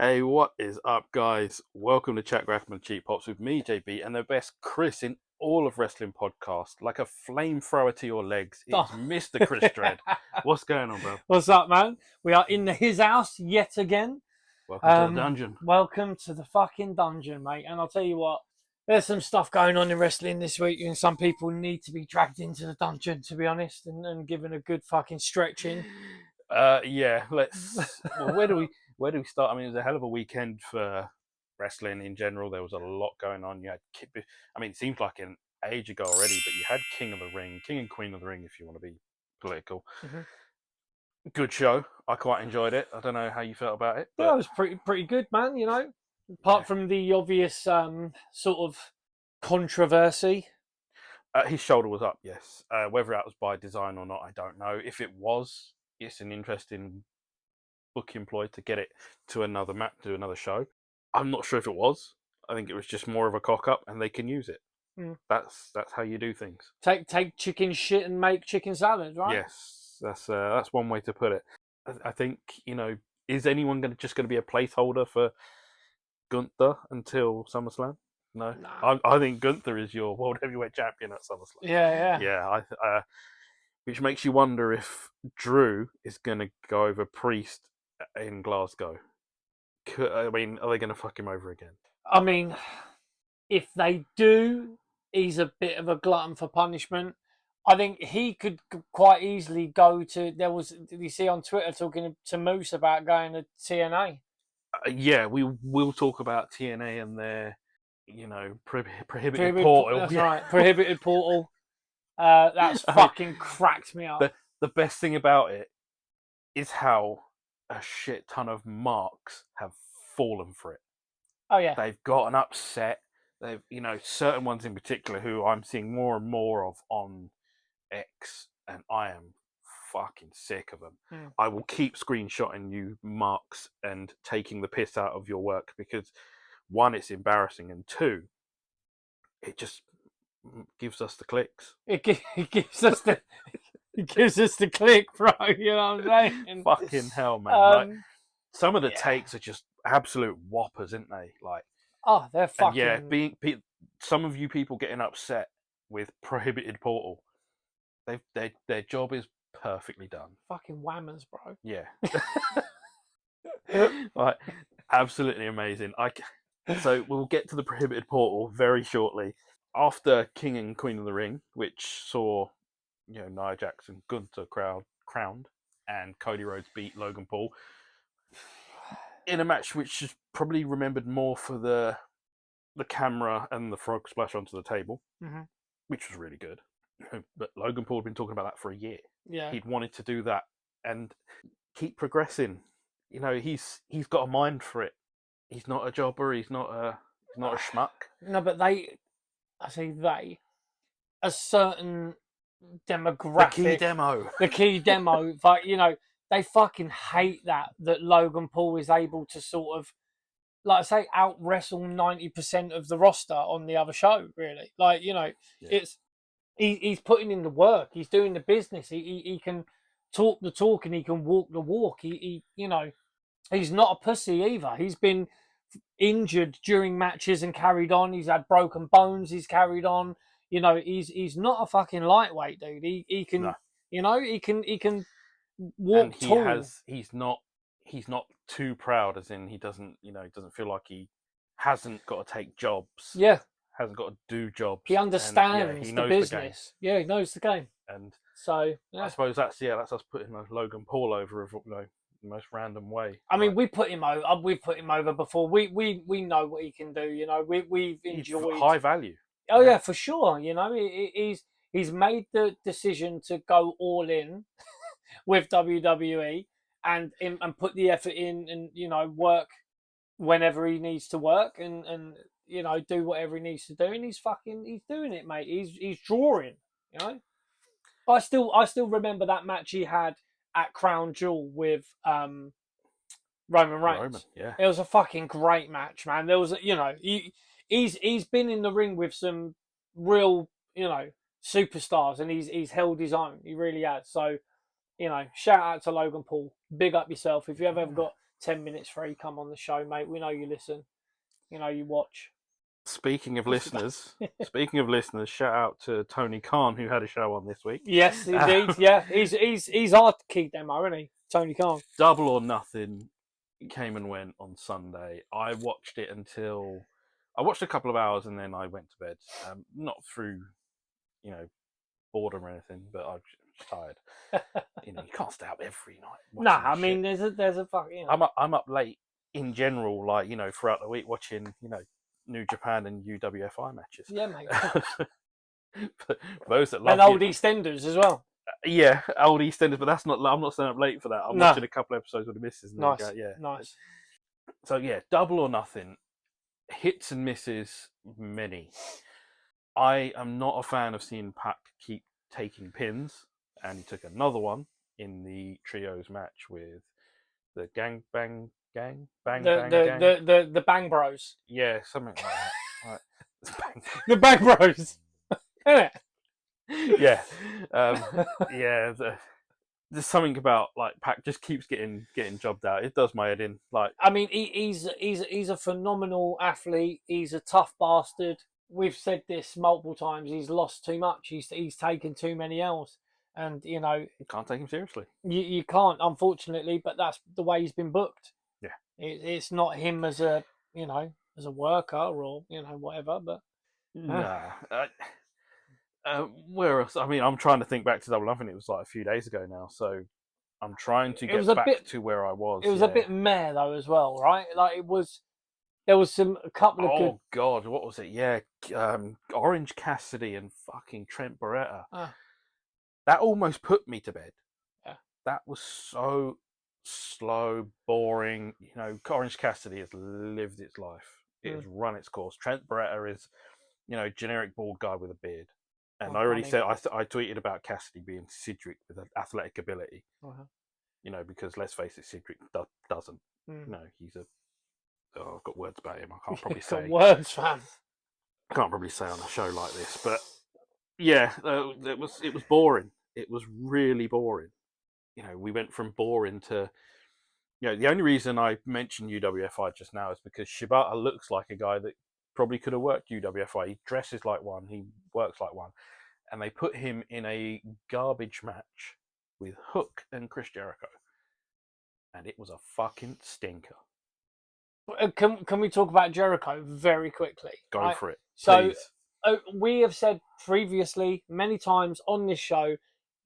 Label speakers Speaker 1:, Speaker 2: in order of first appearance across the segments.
Speaker 1: Hey, what is up, guys? Welcome to Chat Graph and Cheap Pops with me, JB, and the best Chris in all of wrestling podcast. Like a flamethrower to your legs, it's Mr. Chris Dredd. What's going on, bro?
Speaker 2: What's up, man? We are in his house yet again.
Speaker 1: Welcome to the dungeon.
Speaker 2: Welcome to the fucking dungeon, mate. And I'll tell you what, there's some stuff going on in wrestling this week, and some people need to be dragged into the dungeon, to be honest, and given a good fucking stretching.
Speaker 1: Yeah, let's. Well, where do we start? I mean, it was a hell of a weekend for wrestling in general. There was a lot going on. You had, it seems like an age ago already, but you had King and Queen of the Ring, if you want to be political.
Speaker 2: Mm-hmm.
Speaker 1: Good show. I quite enjoyed it. I don't know how you felt about it.
Speaker 2: But... Yeah, it was pretty good, man. You know, apart from the obvious sort of controversy.
Speaker 1: His shoulder was up, yes. Whether that was by design or not, I don't know. If it was, it's an interesting booking ploy to get it to another show. I'm not sure if it was. I think it was just more of a cock up, and they can use it.
Speaker 2: Mm.
Speaker 1: That's how you do things.
Speaker 2: Take chicken shit and make chicken salad, right?
Speaker 1: Yes, that's one way to put it. I think, is anyone just going to be a placeholder for Gunther until SummerSlam? No. I think Gunther is your world heavyweight champion at SummerSlam.
Speaker 2: Yeah.
Speaker 1: Which makes you wonder if Drew is going to go over Priest in Glasgow. I mean, are they going to fuck him over again?
Speaker 2: I mean, if they do, he's a bit of a glutton for punishment. I think he could quite easily go to... Did you see on Twitter talking to Moose about going to TNA?
Speaker 1: Yeah, we will talk about TNA and their, prohibited portal.
Speaker 2: That's right, prohibited portal. That's fucking cracked me up.
Speaker 1: The best thing about it is how a shit ton of marks have fallen for it.
Speaker 2: Oh, yeah.
Speaker 1: They've gotten upset. They've, certain ones in particular who I'm seeing more and more of on X, and I am fucking sick of them.
Speaker 2: Mm.
Speaker 1: I will keep screenshotting you marks and taking the piss out of your work because, one, it's embarrassing, and two, it just gives us the clicks.
Speaker 2: It gives us the... It gives us the click, bro. You know what I'm saying?
Speaker 1: Fucking hell, man! Some of the takes are just absolute whoppers, aren't they?
Speaker 2: They're fucking.
Speaker 1: And yeah, some of you people getting upset with prohibited portal. Their job is perfectly done.
Speaker 2: Fucking whammers, bro.
Speaker 1: Yeah. Absolutely amazing. So we'll get to the prohibited portal very shortly after King and Queen of the Ring, which saw. Nia Jax and Gunther crowned, and Cody Rhodes beat Logan Paul in a match which is probably remembered more for the camera and the frog splash onto the table, which was really good. But Logan Paul had been talking about that for a year.
Speaker 2: Yeah,
Speaker 1: he'd wanted to do that and keep progressing. He's got a mind for it. He's not a jobber. He's not a schmuck.
Speaker 2: No, but a certain demographic, the key demo, but they fucking hate that Logan Paul is able to sort of, like I say, out wrestle 90% of the roster on the other show. Really, it's he's putting in the work, he's doing the business, he can talk the talk and he can walk the walk. He's not a pussy either. He's been injured during matches and carried on. He's had broken bones. He's carried on. He's not a fucking lightweight, dude. He can, he can walk tall.
Speaker 1: He's not too proud, as in he doesn't feel like he hasn't got to take jobs.
Speaker 2: Yeah.
Speaker 1: Hasn't got to do jobs.
Speaker 2: He understands the business. Yeah, he knows the game.
Speaker 1: And
Speaker 2: so yeah.
Speaker 1: I suppose that's us putting Logan Paul over the most random way.
Speaker 2: I mean, we put him over. We've put him over before. We know what he can do. We've enjoyed
Speaker 1: high value.
Speaker 2: Oh yeah, for sure. He's made the decision to go all in with WWE and put the effort in and work whenever he needs to work and do whatever he needs to do, and he's doing it, mate. He's drawing. I still remember that match he had at Crown Jewel with Roman Reigns.
Speaker 1: Yeah,
Speaker 2: it was a fucking great match, man. There was He's been in the ring with some real, superstars, and he's held his own. He really has. So, shout out to Logan Paul. Big up yourself. If you ever got 10 minutes free, come on the show, mate. We know you listen. You know you watch.
Speaker 1: Speaking of listeners, shout out to Tony Khan who had a show on this week.
Speaker 2: Yes, indeed. Yeah, he's our key demo, isn't he? Tony Khan.
Speaker 1: Double or Nothing came and went on Sunday. I watched a couple of hours and then I went to bed. Not through, boredom or anything, but I was just tired. You can't stay up every night.
Speaker 2: No, I mean there's a fuck.
Speaker 1: I'm up late in general, throughout the week watching, New Japan and UWFI matches.
Speaker 2: Yeah, mate.
Speaker 1: But those that love
Speaker 2: and old EastEnders as well.
Speaker 1: Yeah, old EastEnders, but I'm not staying up late for that. I'm watching a couple episodes with the missus. And
Speaker 2: nice,
Speaker 1: nice. So yeah, Double or Nothing, hits and misses, many. I am not a fan of seeing Pac keep taking pins, and he took another one in the trios match with the Bang Bang Gang.
Speaker 2: The Bang Bros.
Speaker 1: Yeah, something like that. Right.
Speaker 2: The Bang Bros. Isn't it?
Speaker 1: Yeah. There's something about Pac just keeps getting jobbed out. It does my head in.
Speaker 2: I mean, he's a phenomenal athlete. He's a tough bastard. We've said this multiple times. He's lost too much. He's taken too many L's, and you
Speaker 1: can't take him seriously.
Speaker 2: You can't, unfortunately. But that's the way he's been booked.
Speaker 1: Yeah,
Speaker 2: it's not him as a worker or whatever. But
Speaker 1: nah. Where else? I mean, I'm trying to think back to Double Nothing. It was a few days ago now, so I'm trying to get back to where I was.
Speaker 2: It was a bit meh though as well, right? There was a couple of good.
Speaker 1: Oh God, what was it? Yeah, Orange Cassidy and fucking Trent Beretta. That almost put me to bed.
Speaker 2: Yeah,
Speaker 1: that was so slow, boring. Orange Cassidy has lived its life. It has run its course. Trent Beretta is, generic bald guy with a beard. And I already said, I tweeted about Cassidy being Cedric with an athletic ability.
Speaker 2: Uh-huh.
Speaker 1: Because let's face it, Cedric doesn't. He's a. Oh, I've got words about him. I can't probably say.
Speaker 2: Words, fam.
Speaker 1: I can't probably say on a show like this, but yeah, it was boring. It was really boring. We went from boring to. The only reason I mentioned UWFI just now is because Shibata looks like a guy that probably could have worked UWFI. He dresses like one. He works like one. And they put him in a garbage match with Hook and Chris Jericho. And it was a fucking stinker.
Speaker 2: Can we talk about Jericho very quickly?
Speaker 1: Go for it.
Speaker 2: So we have said previously many times on this show,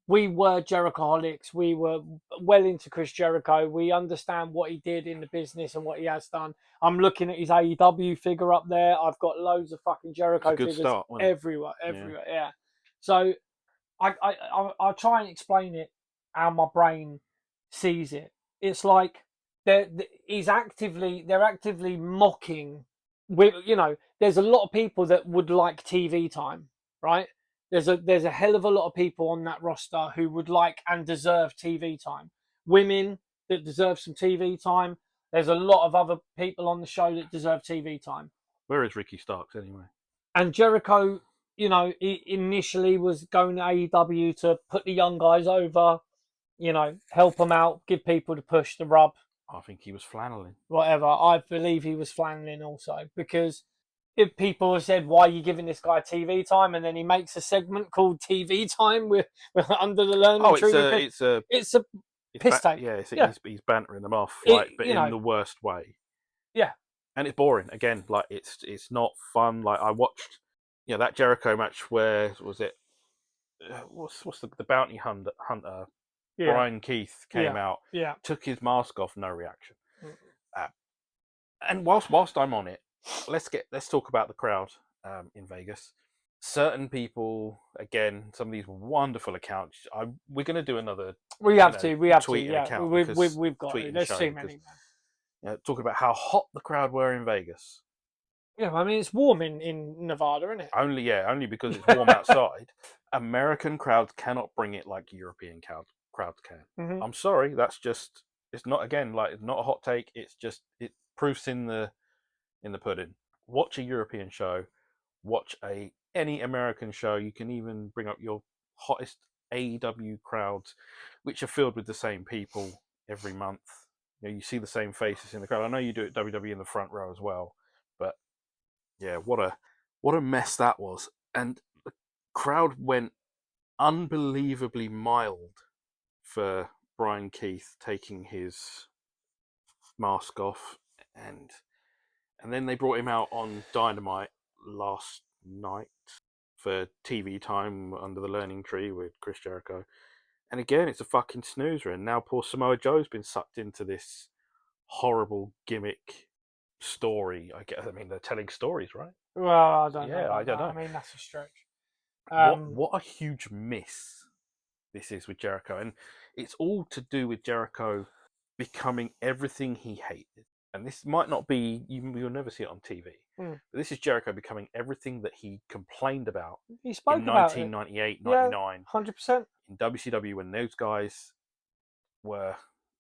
Speaker 2: we were Jerichoholics. We were well into Chris Jericho. We understand what he did in the business and what he has done. I'm looking at his AEW figure up there. I've got loads of fucking Jericho figures everywhere. Yeah. So I'll try and explain it how my brain sees it. It's like they're actively mocking. There's a lot of people that would like TV time, right? There's a hell of a lot of people on that roster who would like and deserve TV time. Women that deserve some TV time. There's a lot of other people on the show that deserve TV time.
Speaker 1: Where is Ricky Starks anyway?
Speaker 2: And Jericho, he initially was going to AEW to put the young guys over, help them out, give people the push, the rub.
Speaker 1: I think he was flanneling.
Speaker 2: Whatever. I believe he was flanneling also because if people have said, why are you giving this guy TV time? And then he makes a segment called TV time with under the learning tree. It's a piss take.
Speaker 1: Yeah, he's bantering them off, but in the worst way.
Speaker 2: Yeah.
Speaker 1: And it's boring. Again, it's not fun. I watched, that Jericho match where, was it, what's the bounty hunter, Brian Keith came out, took his mask off, no reaction. And whilst I'm on it, let's talk about the crowd in Vegas. Certain people, again, some of these wonderful accounts. We're going to do another.
Speaker 2: We have to. Yeah,
Speaker 1: account
Speaker 2: we've got to. There's too many.
Speaker 1: Talking about how hot the crowd were in Vegas.
Speaker 2: Yeah, I mean it's warm in Nevada, isn't it?
Speaker 1: Only because it's warm outside. American crowds cannot bring it like European crowds can.
Speaker 2: Mm-hmm.
Speaker 1: I'm sorry, that's just. It's not it's not a hot take. It's just proofs in the pudding. Watch a European show, watch any American show. You can even bring up your hottest AEW crowds, which are filled with the same people every month. you see the same faces in the crowd. I know you do it WWE in the front row as well, but yeah, what a mess that was. And the crowd went unbelievably mild for Brian Keith taking his mask off, and then they brought him out on Dynamite last night for TV time under the Learning Tree with Chris Jericho. And again, it's a fucking snoozer. And now poor Samoa Joe's been sucked into this horrible gimmick story. I guess. I mean, they're telling stories, right?
Speaker 2: Well, I don't know.
Speaker 1: Yeah, I don't know.
Speaker 2: I mean, that's a stretch.
Speaker 1: What a huge miss this is with Jericho, and it's all to do with Jericho becoming everything he hated. And this might not be, you'll never see it on TV, but this is Jericho becoming everything that he complained about
Speaker 2: he spoke
Speaker 1: in
Speaker 2: about
Speaker 1: 1998,
Speaker 2: it.
Speaker 1: 99.
Speaker 2: 100%.
Speaker 1: In WCW, when those guys were,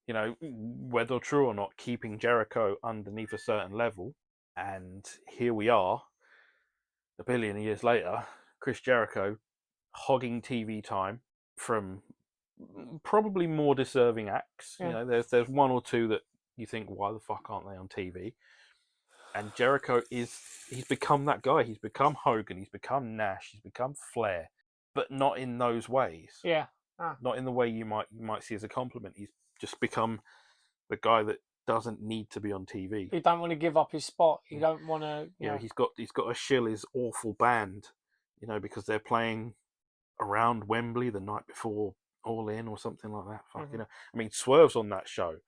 Speaker 1: whether true or not, keeping Jericho underneath a certain level. And here we are, a billion years later, Chris Jericho hogging TV time from probably more deserving acts.
Speaker 2: Yeah.
Speaker 1: There's one or two that you think, why the fuck aren't they on TV? And Jericho he's become that guy. He's become Hogan. He's become Nash. He's become Flair, but not in those ways.
Speaker 2: Yeah.
Speaker 1: Not in the way you might see as a compliment. He's just become the guy that doesn't need to be on TV.
Speaker 2: He don't want to give up his spot. He don't want to.
Speaker 1: He's got to shill his awful band, because they're playing around Wembley the night before All In or something like that. Fuck, I mean, Swerve's on that show.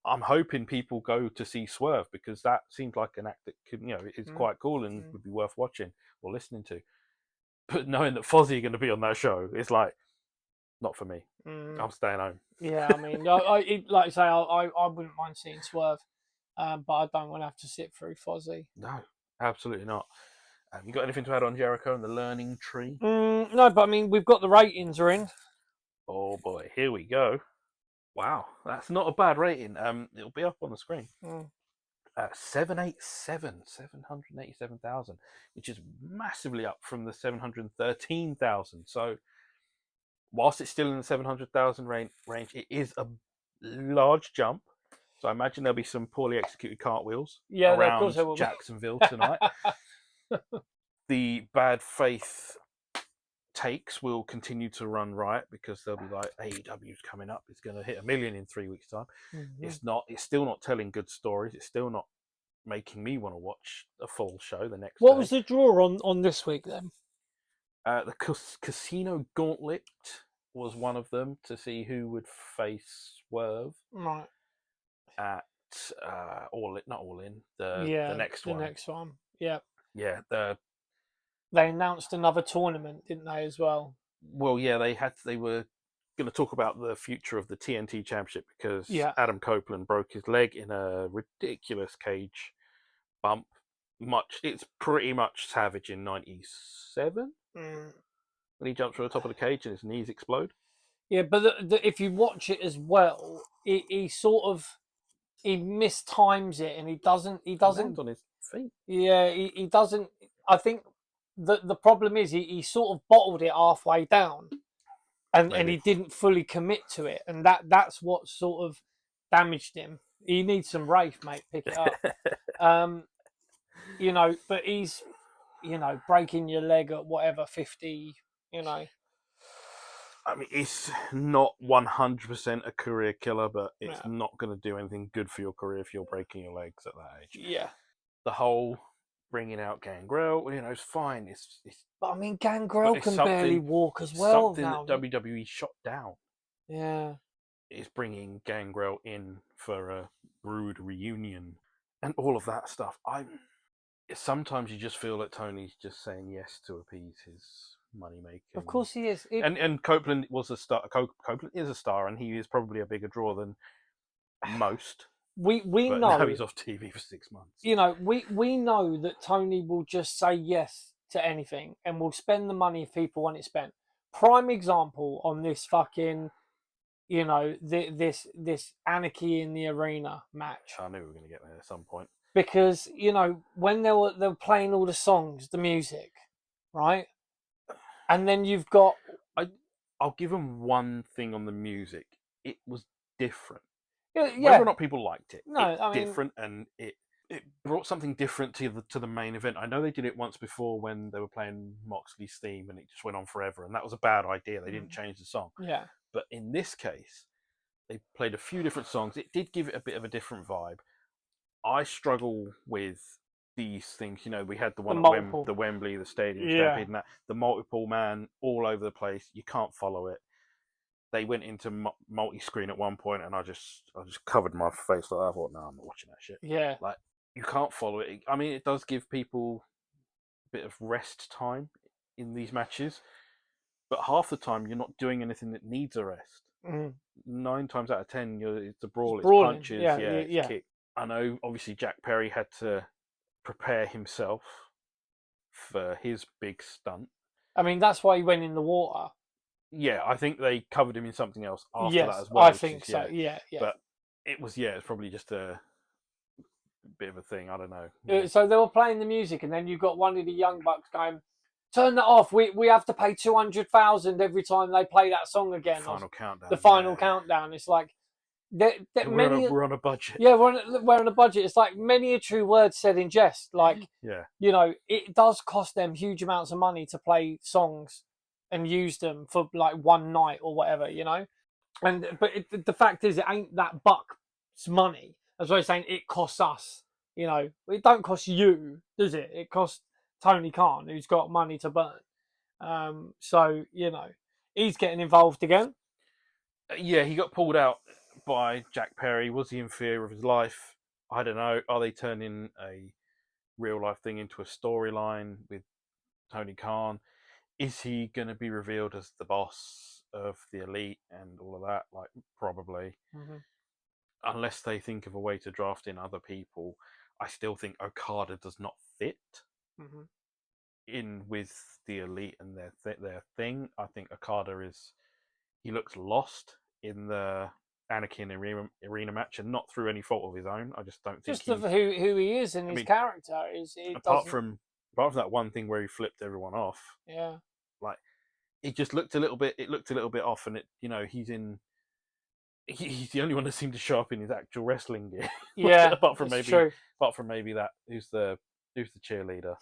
Speaker 1: I'm hoping people go to see Swerve because that seems like an act that could, is quite cool and would be worth watching or listening to. But knowing that Fozzy are going to be on that show, it's like, not for me. I'm staying home.
Speaker 2: Yeah, I mean, like I say, I wouldn't mind seeing Swerve, but I don't want to have to sit through Fozzy.
Speaker 1: No, absolutely not. You got anything to add on Jericho and the Learning Tree?
Speaker 2: No, but I mean, we've got the ratings are in.
Speaker 1: Oh boy, here we go. Wow, that's not a bad rating. It'll be up on the screen. 787,000, which is massively up from the 713,000. So, whilst it's still in the 700,000 range, it is a large jump. So I imagine there'll be some poorly executed cartwheels around Jacksonville tonight. The bad faith takes will continue to run riot because they'll be like, AEW's coming up, it's going to hit 1 million in 3 weeks' time. It's still not telling good stories. It's still not making me want to watch a full show the next
Speaker 2: What
Speaker 1: day.
Speaker 2: was the draw on this week then?
Speaker 1: The Casino Gauntlet was one of them to see who would face Swerve.
Speaker 2: Right.
Speaker 1: At not All In, the next one.
Speaker 2: The next one. Yeah.
Speaker 1: Yeah,
Speaker 2: they announced another tournament, didn't they, as well?
Speaker 1: Well, yeah, they were going to talk about the future of the TNT Championship because Adam Copeland broke his leg in a ridiculous cage bump. It's pretty much Savage in '97 when he jumps from the top of the cage and his knees explode.
Speaker 2: Yeah, but if you watch it as well, he sort of mistimes it and he doesn't
Speaker 1: lands on his feet.
Speaker 2: Yeah, he doesn't. I think the problem is he sort of bottled it halfway down, and he didn't fully commit to it, and that's what sort of damaged him. He needs some Wraith, mate. Pick it up. But he's breaking your leg at whatever 50.
Speaker 1: I mean, it's not 100% a career killer, but it's not going to do anything good for your career if you're breaking your legs at that age.
Speaker 2: Yeah.
Speaker 1: The whole bringing out Gangrel, it's fine.
Speaker 2: But I mean, Gangrel can barely walk as well.
Speaker 1: Something
Speaker 2: now.
Speaker 1: that WWE shot down.
Speaker 2: Yeah.
Speaker 1: Is bringing Gangrel in for a rude reunion and all of that stuff. Sometimes you just feel that Tony's just saying yes to appease his money making.
Speaker 2: Of course he is.
Speaker 1: And Copeland was a star. Copeland is a star, and he is probably a bigger draw than most.
Speaker 2: We know
Speaker 1: now he's off TV for 6 months.
Speaker 2: We know that Tony will just say yes to anything and will spend the money if people want it spent. Prime example on this fucking, this Anarchy in the Arena match.
Speaker 1: I knew we were going to get there at some point.
Speaker 2: Because when they were playing all the songs, the music, right, and then you've got.
Speaker 1: I'll give them one thing on the music. It was different. Whether or not people liked it,
Speaker 2: no,
Speaker 1: it's different, and it brought something different to the main event. I know they did it once before when they were playing Moxley's theme, and it just went on forever, and that was a bad idea. They didn't change the song.
Speaker 2: Yeah.
Speaker 1: But in this case, they played a few different songs. It did give it a bit of a different vibe. I struggle with these things. You know, we had the one at the Wembley, the Stadium Stampede, and that the multiple man all over the place. You can't follow it. They went into multi-screen at one point, and I just covered my face like that. I thought, no, I'm not watching that shit.
Speaker 2: Yeah,
Speaker 1: like you can't follow it. I mean, it does give people a bit of rest time in these matches, but half the time you're not doing anything that needs a rest. 9 times out of 10, it's a brawl, it's punches, it's kick. I know, obviously, Jack Perry had to prepare himself for his big stunt.
Speaker 2: I mean, that's why he went in the water.
Speaker 1: Yeah, I think they covered him in something else after that as
Speaker 2: well. I think so. Yeah.
Speaker 1: But it's probably just a bit of a thing. I don't know.
Speaker 2: So they were playing the music, and then you got one of the Young Bucks going, "Turn that off. We have to pay 200,000 every time they play that song again."
Speaker 1: Final countdown.
Speaker 2: The final countdown. It's like
Speaker 1: we're on a budget.
Speaker 2: Yeah, we're on a budget. It's like many a true word said in jest. Like, you know, it does cost them huge amounts of money to play songs and use them for like one night or whatever, you know. But the fact is, it ain't that buck's money. That's why I'm saying it costs us. You know, it don't cost you, does it? It costs Tony Khan, who's got money to burn. So you know, he's getting involved again.
Speaker 1: Yeah, he got pulled out by Jack Perry. Was he in fear of his life? I don't know. Are they turning a real life thing into a storyline with Tony Khan? Is he going to be revealed as the boss of the Elite and all of that? Like, probably. Unless they think of a way to draft in other people. I still think Okada does not fit in with the Elite and their thing. I think Okada he looks lost in the Anakin arena match, and not through any fault of his own. I just don't think
Speaker 2: just of who he is and his character is.
Speaker 1: Apart from that one thing where he flipped everyone off, like it just looked a little bit. It looked a little bit off, and he's the only one that seemed to show up in his actual wrestling gear.
Speaker 2: Yeah,
Speaker 1: apart from maybe that who's the cheerleader.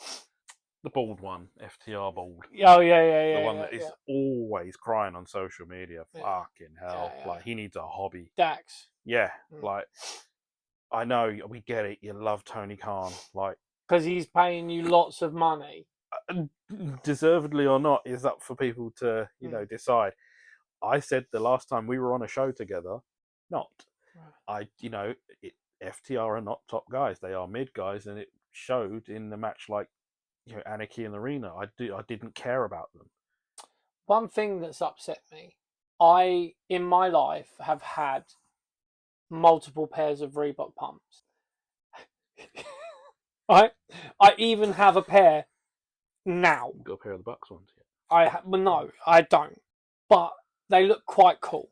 Speaker 1: The bald one, FTR bald.
Speaker 2: Oh, yeah.
Speaker 1: The one that is always crying on social media. Fucking hell. Like, he needs a hobby.
Speaker 2: Dax.
Speaker 1: Yeah. Like, I know, we get it. You love Tony Khan. Like,
Speaker 2: because he's paying you lots of money.
Speaker 1: Deservedly or not is up for people to, decide. I said the last time we were on a show together, not. Right. FTR are not top guys. They are mid guys, and it showed in the match like, Anarchy in the Arena. I didn't care about them.
Speaker 2: One thing that's upset me, I in my life have had multiple pairs of Reebok pumps. Right? I even have a pair now.
Speaker 1: You've got a pair of the Bucks ones yet?
Speaker 2: No, I don't. But they look quite cool,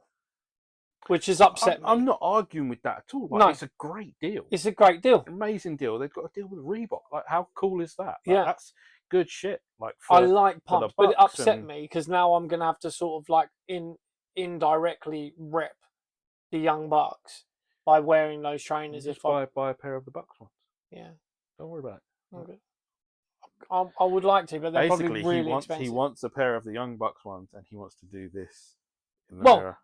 Speaker 2: which has upset me.
Speaker 1: I'm not arguing with that at all. Like, no, it's a great deal.
Speaker 2: It's a great deal.
Speaker 1: Amazing deal. They've got a deal with Reebok. Like, how cool is that? Like, that's good shit. Like,
Speaker 2: I like pumps, but it upset me because now I'm going to have to sort of like indirectly rep the Young Bucks by wearing those trainers.
Speaker 1: Just buy a pair of the Bucks ones.
Speaker 2: Yeah.
Speaker 1: Don't worry about it.
Speaker 2: Okay. I would like to, but they're
Speaker 1: basically
Speaker 2: probably really expensive.
Speaker 1: He wants a pair of the Young Bucks ones, and he wants to do this.
Speaker 2: No,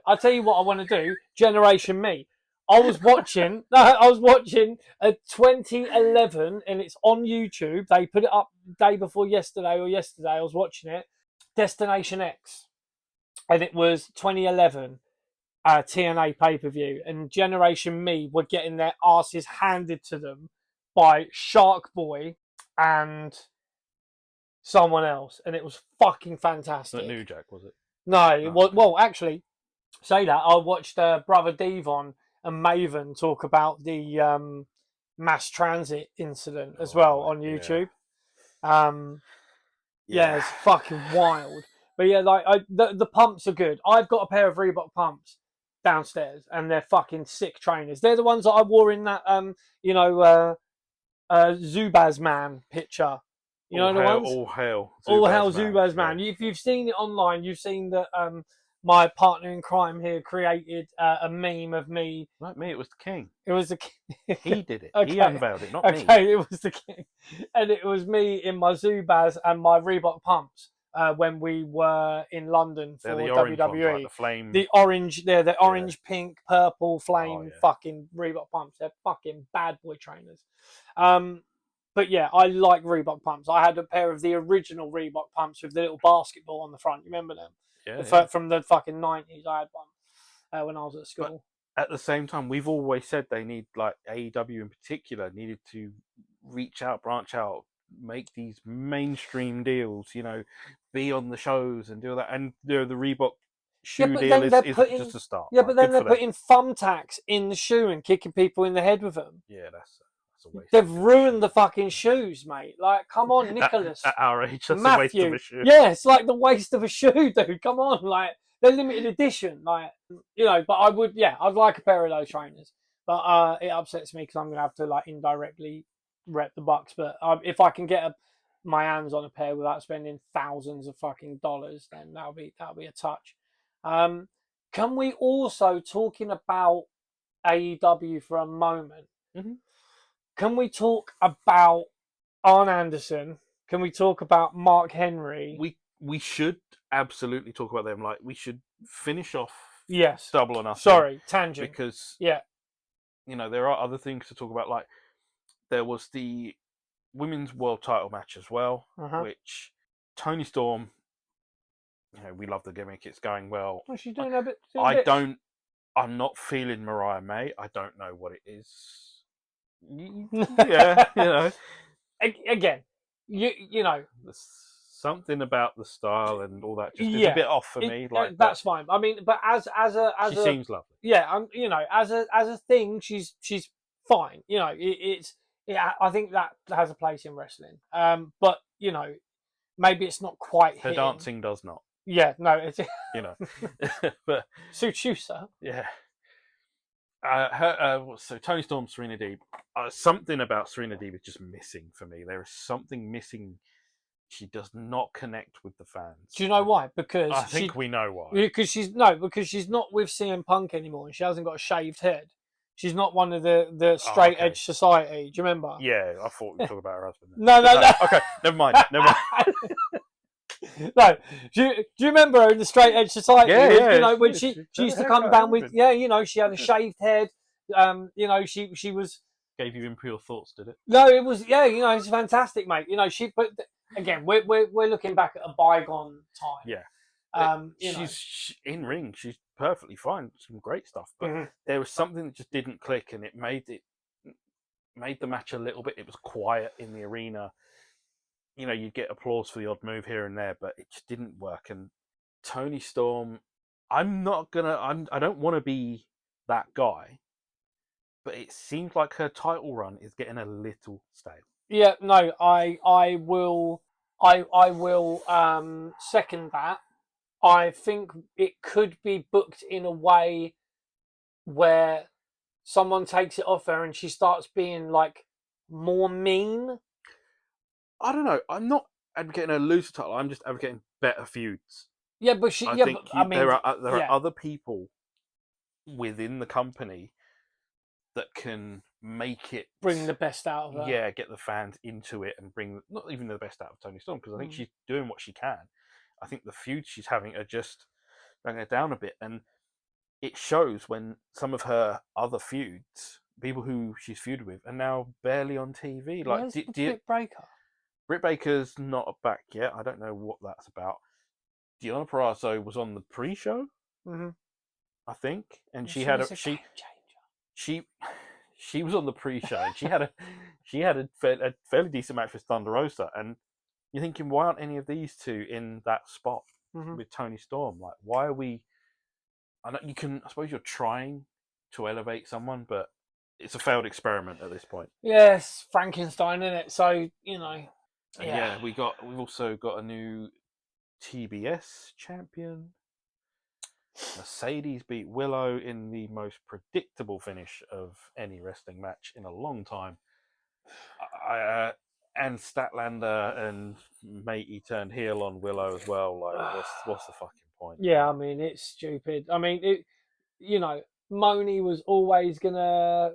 Speaker 2: I'll tell you what I want to do. Generation Me. I was watching a 2011, and it's on YouTube. They put it up the day before yesterday or yesterday. I was watching it. Destination X, and it was 2011 TNA pay-per-view, and Generation Me were getting their asses handed to them by Shark Boy and someone else, and it was fucking fantastic.
Speaker 1: Not New Jack, was it?
Speaker 2: No, well, actually, say that. I watched Brother Devon and Maven talk about the mass transit incident as well on YouTube. Yeah, it's fucking wild. But yeah, like the pumps are good. I've got a pair of Reebok pumps downstairs, and they're fucking sick trainers. They're the ones that I wore in that Zubaz Man picture. You know the ones?
Speaker 1: All hail
Speaker 2: Zubaz Man. If you've seen it online, you've seen that my partner in crime here created a meme of me.
Speaker 1: Like me, it was the king.
Speaker 2: It was the king.
Speaker 1: He did it.
Speaker 2: Okay.
Speaker 1: He unveiled it, not me.
Speaker 2: Okay, it was the king, and it was me in my Zubaz and my Reebok pumps when we were in London for
Speaker 1: the orange
Speaker 2: WWE.
Speaker 1: ones, like the flame.
Speaker 2: The orange, the orange, pink, purple flame, fucking Reebok pumps. They're fucking bad boy trainers. But yeah, I like Reebok pumps. I had a pair of the original Reebok pumps with the little basketball on the front. You remember them?
Speaker 1: Yeah,
Speaker 2: from the fucking 90s. I had one when I was at school.
Speaker 1: But at the same time, we've always said they need, like AEW in particular, needed to reach out, branch out, make these mainstream deals. Be on the shows and do that. And the Reebok shoe deal is just a start.
Speaker 2: Yeah, but then they're putting thumbtacks in the shoe and kicking people in the head with them.
Speaker 1: Yeah, that's a waste.
Speaker 2: They've ruined the fucking shoes, mate. Like, come on, Nicholas.
Speaker 1: At our age, that's
Speaker 2: Matthew.
Speaker 1: a waste of a shoe.
Speaker 2: Yeah, it's like the waste of a shoe, dude. Come on, like they're limited edition, like But I'd like a pair of those trainers. But it upsets me because I'm gonna have to like indirectly rep the Bucks. But if I can get my hands on a pair without spending thousands of fucking dollars, then that'll be a touch. Can we also, talking about AEW for a moment?
Speaker 1: Mm-hmm.
Speaker 2: Can we talk about Arn Anderson? Can we talk about Mark Henry?
Speaker 1: We should absolutely talk about them. Like, we should finish off.
Speaker 2: Yes.
Speaker 1: Double or Nothing.
Speaker 2: Sorry, tangent.
Speaker 1: Because
Speaker 2: there
Speaker 1: are other things to talk about. Like, there was the women's world title match as well, which Toni Storm. We love the gimmick. It's going well.
Speaker 2: Well, she's doing a bit.
Speaker 1: I'm not feeling Mariah May. I don't know what it is. Yeah,
Speaker 2: Again,
Speaker 1: there's something about the style and all that just is a bit off for me. Like,
Speaker 2: that's fine. I mean, but as
Speaker 1: she seems lovely.
Speaker 2: Yeah, as a thing, she's fine. I think that has a place in wrestling. But maybe it's not quite
Speaker 1: her dancing does not.
Speaker 2: Yeah, no, it's
Speaker 1: but
Speaker 2: suits you, sir.
Speaker 1: Yeah. So Toni Storm, Serena Deeb. Something about Serena Deeb is just missing for me. There is something missing. She does not connect with the fans.
Speaker 2: Do you know why? Because
Speaker 1: I think we know why.
Speaker 2: Because she's not with CM Punk anymore, and she hasn't got a shaved head. She's not one of the straight edge society. Do you remember?
Speaker 1: Yeah, I thought we were talking about her husband.
Speaker 2: No.
Speaker 1: Okay, never mind.
Speaker 2: No, do you remember her in the straight edge society?
Speaker 1: Yeah,
Speaker 2: when she used to come down with she had a shaved head. She was
Speaker 1: gave you impure thoughts, did it?
Speaker 2: No, it was it's fantastic, mate. But again, we're looking back at a bygone time.
Speaker 1: Yeah, she's in ring. She's perfectly fine. Some great stuff, but there was something that just didn't click, and it made the match a little bit. It was quiet in the arena. You'd get applause for the odd move here and there, but it just didn't work. And Toni Storm, I don't want to be that guy, but it seems like her title run is getting a little stale.
Speaker 2: Yeah, no, I will second that. I think it could be booked in a way where someone takes it off her and she starts being like more mean.
Speaker 1: I don't know. I'm not advocating a loser title. I'm just advocating better feuds.
Speaker 2: Yeah, but
Speaker 1: there are other people within the company that can make it
Speaker 2: bring the best out of her.
Speaker 1: Yeah, get the fans into it and bring not even the best out of Toni Storm, because I think she's doing what she can. I think the feuds she's having are just bringing her down a bit, and it shows when some of her other feuds, people who she's feuded with, are now barely on TV. Like
Speaker 2: Britt Baker.
Speaker 1: Britt Baker's not back yet. I don't know what that's about. Deonna Purrazzo was on the pre-show, I think, and she was on the pre-show. And she had a fairly decent match with Thunder Rosa, and you're thinking, why aren't any of these two in that spot with Toni Storm? Like, why are we? I suppose you're trying to elevate someone, but it's a failed experiment at this point.
Speaker 2: Yes, Frankenstein, isn't it? So
Speaker 1: Yeah, we've also got a new TBS champion. Mercedes beat Willow in the most predictable finish of any wrestling match in a long time. And Statlander and Matey turned heel on Willow as well. Like, what's the fucking point.
Speaker 2: Yeah, I mean, it's stupid. I mean, Moni was always gonna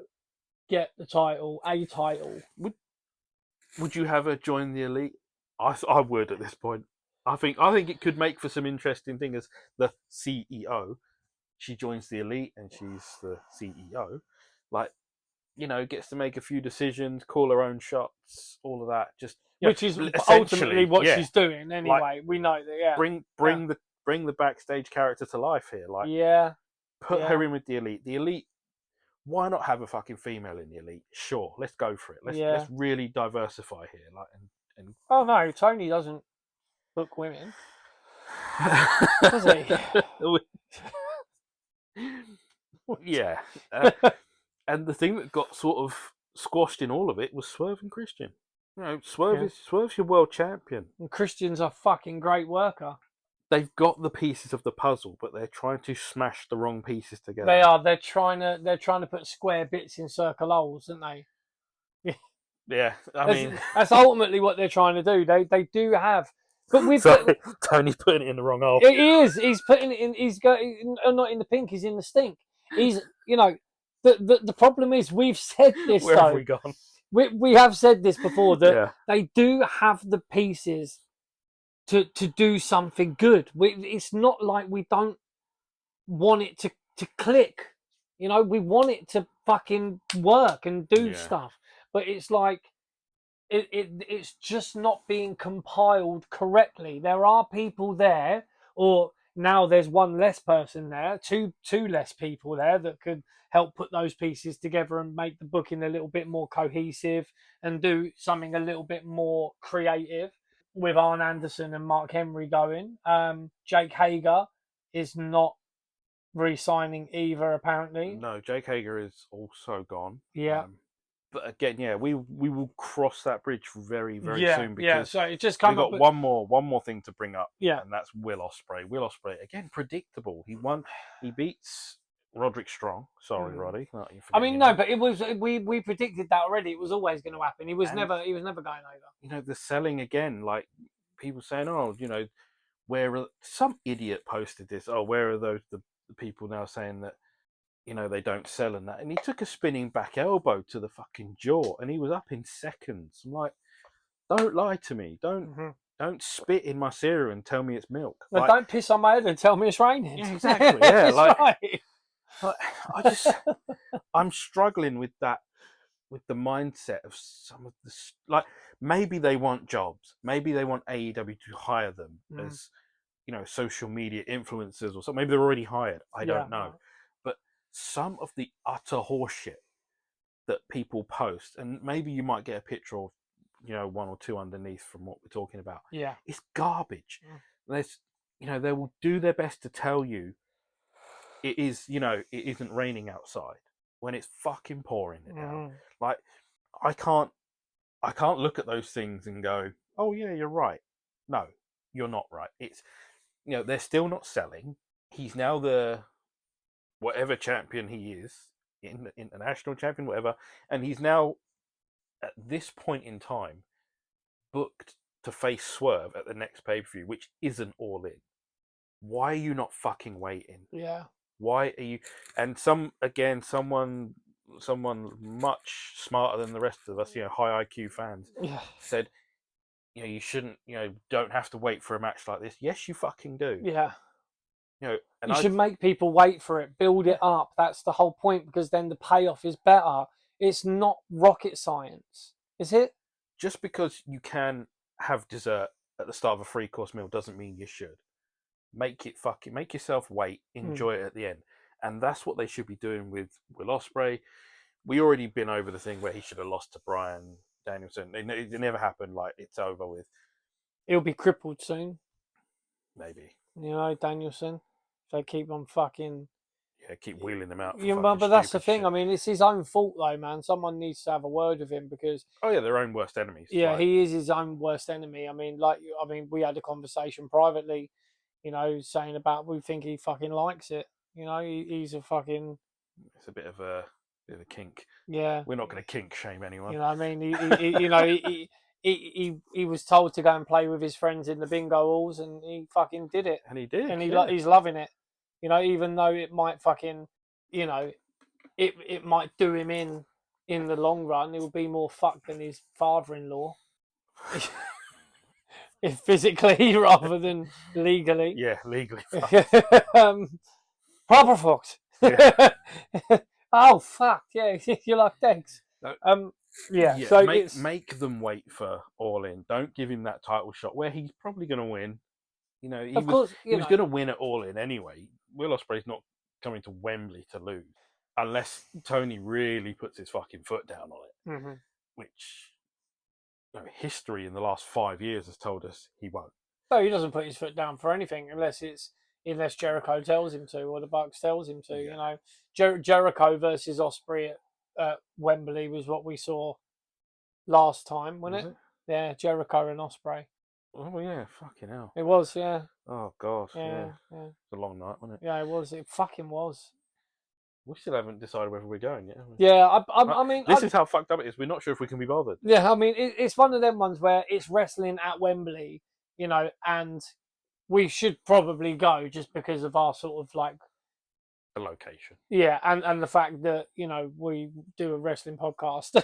Speaker 2: get the title, a title.
Speaker 1: Would you have her join the Elite? I would at this point. I think it could make for some interesting thing as the CEO. She joins the Elite and she's the CEO. Like, gets to make a few decisions, call her own shots, all of that. Just
Speaker 2: which is ultimately what she's doing anyway. Like, we know that. Yeah.
Speaker 1: Bring the backstage character to life here. Like, put her in with the Elite. The Elite. Why not have a fucking female in the Elite? Sure, let's go for it. Let's really diversify here. Like, and
Speaker 2: oh no, Tony doesn't book women, does he?
Speaker 1: Yeah. And the thing that got sort of squashed in all of it was Swerve and Christian. Swerve's your world champion.
Speaker 2: And Christian's a fucking great worker.
Speaker 1: They've got the pieces of the puzzle, but they're trying to smash the wrong pieces together.
Speaker 2: They are. They're trying to put square bits in circle holes, aren't they?
Speaker 1: Yeah, I mean
Speaker 2: that's ultimately what they're trying to do. They do have, but we've
Speaker 1: Tony's putting it in the wrong hole.
Speaker 2: He is. He's putting it in. He's going not in the pink. He's in the stink. He's the problem is we've said this.
Speaker 1: Where have we gone?
Speaker 2: We have said this before that they do have the pieces to do something good. It's not like we don't want it to click. We want it to fucking work and do stuff. But it's like it's just not being compiled correctly. There are people there, or now there's one less person there, two less people there that could help put those pieces together and make the booking a little bit more cohesive and do something a little bit more creative. With Arn Anderson and Mark Henry going, Jake Hager is not re-signing either, apparently.
Speaker 1: No, Jake Hager is also gone.
Speaker 2: Yeah.
Speaker 1: But again, we will cross that bridge very, very soon because
Speaker 2: so it just come
Speaker 1: up with one more thing to bring up.
Speaker 2: Yeah.
Speaker 1: And that's Will Ospreay. Will Ospreay, again, predictable. He beats Roderick Strong. Sorry, Roddy.
Speaker 2: I mean, no, but it was we predicted that already. It was always going to happen. He was never going over.
Speaker 1: The selling again, like people saying, where some idiot posted this? Oh, where are those the people now saying that they don't sell and that? And he took a spinning back elbow to the fucking jaw, and he was up in seconds. I'm like, don't lie to me. Don't spit in my cereal and tell me it's milk.
Speaker 2: No, don't piss on my head and tell me it's raining.
Speaker 1: Yeah, exactly. Yeah,
Speaker 2: right.
Speaker 1: I'm struggling with that, with the mindset of some of the, like, maybe they want jobs, maybe they want AEW to hire them as social media influencers or something. Maybe they're already hired. I don't know, but some of the utter horseshit that people post, and maybe you might get a picture of one or two underneath from what we're talking about.
Speaker 2: Yeah,
Speaker 1: it's garbage. There's they will do their best to tell you it isn't raining outside when it's fucking pouring it down. Like, I can't look at those things and go, oh yeah, you're right. No, you're not right. It's they're still not selling. He's now the whatever champion he is, international champion, whatever, and he's now at this point in time booked to face Swerve at the next pay-per-view, which isn't All In. Why are you not fucking waiting?
Speaker 2: Yeah.
Speaker 1: Why are you? And someone much smarter than the rest of us, high IQ fans, said, you shouldn't, don't have to wait for a match like this. Yes, you fucking do.
Speaker 2: Yeah.
Speaker 1: And
Speaker 2: you should make people wait for it, build it up. That's the whole point, because then the payoff is better. It's not rocket science, is it?
Speaker 1: Just because you can have dessert at the start of a 3-course meal doesn't mean you should. Make yourself wait, enjoy it at the end. And that's what they should be doing with Will Ospreay. We already been over the thing where he should have lost to Bryan Danielson. It never happened. Like, it's over with.
Speaker 2: He'll be crippled soon.
Speaker 1: Maybe.
Speaker 2: Danielson. If they keep on fucking...
Speaker 1: Yeah, keep wheeling him out.
Speaker 2: But that's the thing.
Speaker 1: Shit.
Speaker 2: I mean, it's his own fault, though, man. Someone needs to have a word with him, because...
Speaker 1: Oh, yeah, their own worst enemies.
Speaker 2: Yeah, he is his own worst enemy. I mean, we had a conversation privately, saying about, we think he fucking likes it. He's a fucking...
Speaker 1: It's a bit of a kink.
Speaker 2: Yeah.
Speaker 1: We're not going to kink shame anyone.
Speaker 2: I mean? he was told to go and play with his friends in the bingo halls, and he fucking did it.
Speaker 1: And he did.
Speaker 2: And he's loving it. You know, even though it might fucking, you know, it might do him in the long run. It will be more fucked than his father-in-law. If physically rather than legally.
Speaker 1: Yeah, legally.
Speaker 2: Proper fucked. Yeah. Oh fuck! Yeah, you like eggs.
Speaker 1: No.
Speaker 2: Yeah. So
Speaker 1: make them wait for All In. Don't give him that title shot where he's probably going to win. You know, he was going to win at All In anyway. Will Ospreay's not coming to Wembley to lose unless Tony really puts his fucking foot down on it, which history in the last 5 years has told us he won't.
Speaker 2: No, he doesn't put his foot down for anything unless Jericho tells him to, or the Bucks tells him to. Yeah. You know, Jericho versus Ospreay at Wembley was what we saw last time, wasn't it? Yeah, Jericho and Ospreay.
Speaker 1: Oh yeah, fucking hell.
Speaker 2: It was, yeah.
Speaker 1: Oh god, yeah.
Speaker 2: It's
Speaker 1: a long night, wasn't it?
Speaker 2: Yeah, it was. It fucking was.
Speaker 1: We still haven't decided whether we're going yet.
Speaker 2: Yeah, I mean,
Speaker 1: this is how fucked up it is. We're not sure if we can be bothered.
Speaker 2: Yeah, I mean, it's one of them ones where it's wrestling at Wembley, you know, and we should probably go just because of our sort of like
Speaker 1: the location.
Speaker 2: Yeah, and the fact that we do a wrestling podcast,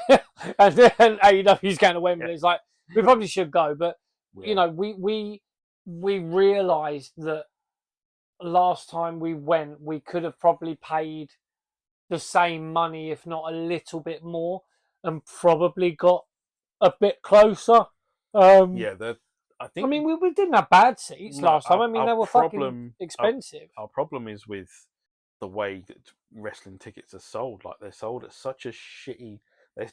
Speaker 2: and then AEW's going to Wembley. Yeah. It's like we probably should go, but we realised that last time we went, we could have probably paid the same money, if not a little bit more, and probably got a bit closer.
Speaker 1: I think.
Speaker 2: I mean, we didn't have bad seats last time. I mean, they were fucking expensive.
Speaker 1: Our problem is with the way that wrestling tickets are sold. Like, they're sold at such a shitty, that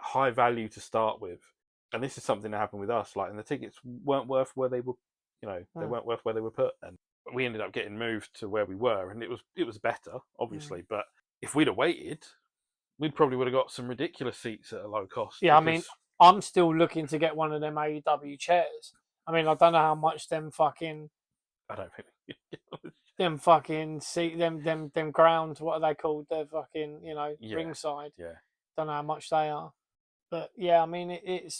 Speaker 1: high value to start with, and this is something that happened with us. Like, and the tickets weren't worth where they were. They weren't worth where they were put, and we ended up getting moved to where we were, and it was better, obviously. But if we'd have waited, we'd probably would have got some ridiculous seats at a low cost.
Speaker 2: Yeah, I mean, I'm still looking to get one of them AEW chairs. I mean, I don't know how much them fucking.
Speaker 1: I don't think.
Speaker 2: Them fucking seat, them ground. What are they called? They're fucking, ringside.
Speaker 1: Yeah.
Speaker 2: Don't know how much they are, but yeah, I mean,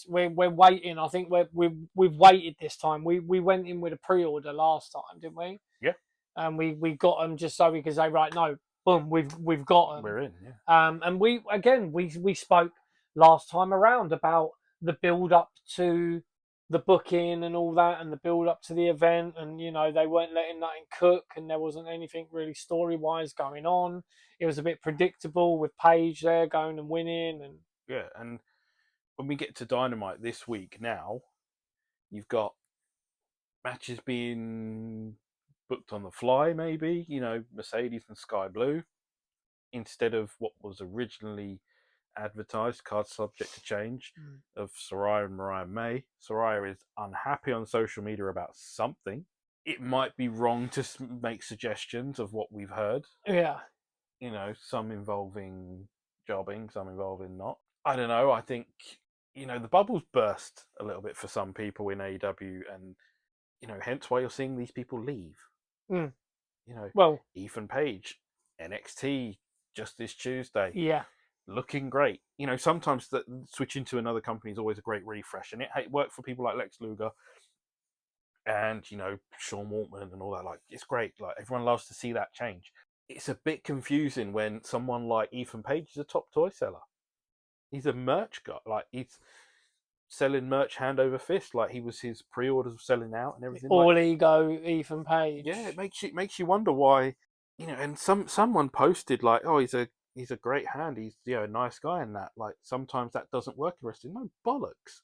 Speaker 2: we're waiting. I think we've waited this time. We went in with a pre-order last time, didn't we?
Speaker 1: Yeah.
Speaker 2: And we got them just so we could say, right, no, boom, we've got them.
Speaker 1: We're in. Yeah.
Speaker 2: And we spoke last time around about the build up to the booking and all that, and the build up to the event, and they weren't letting nothing cook, and there wasn't anything really story wise going on. It was a bit predictable with Paige there going and winning, and
Speaker 1: yeah. And when we get to Dynamite this week, now you've got matches being booked on the fly, maybe Mercedes and Sky Blue instead of what was originally advertised, card subject to change, of Saraya and Mariah May. Saraya is unhappy on social media about something. It might be wrong to make suggestions of what we've heard.
Speaker 2: Yeah.
Speaker 1: Some involving jobbing, some involving not. I don't know. I think, the bubbles burst a little bit for some people in AEW, and, hence why you're seeing these people leave.
Speaker 2: Well,
Speaker 1: Ethan Page, NXT, just this Tuesday.
Speaker 2: Yeah.
Speaker 1: Looking great. Sometimes switching to another company is always a great refresh, and it worked for people like Lex Luger and Sean Waltman and all that. Like, it's great. Like, everyone loves to see that change. It's a bit confusing when someone like Ethan Page is a top toy seller. He's a merch guy. Like, he's selling merch hand over fist. Like, his pre-orders selling out and everything.
Speaker 2: All ego Ethan Page.
Speaker 1: Yeah, it makes you wonder why. And someone posted like, oh, he's a great hand. He's a nice guy, and that, like, sometimes that doesn't work in wrestling. No bollocks.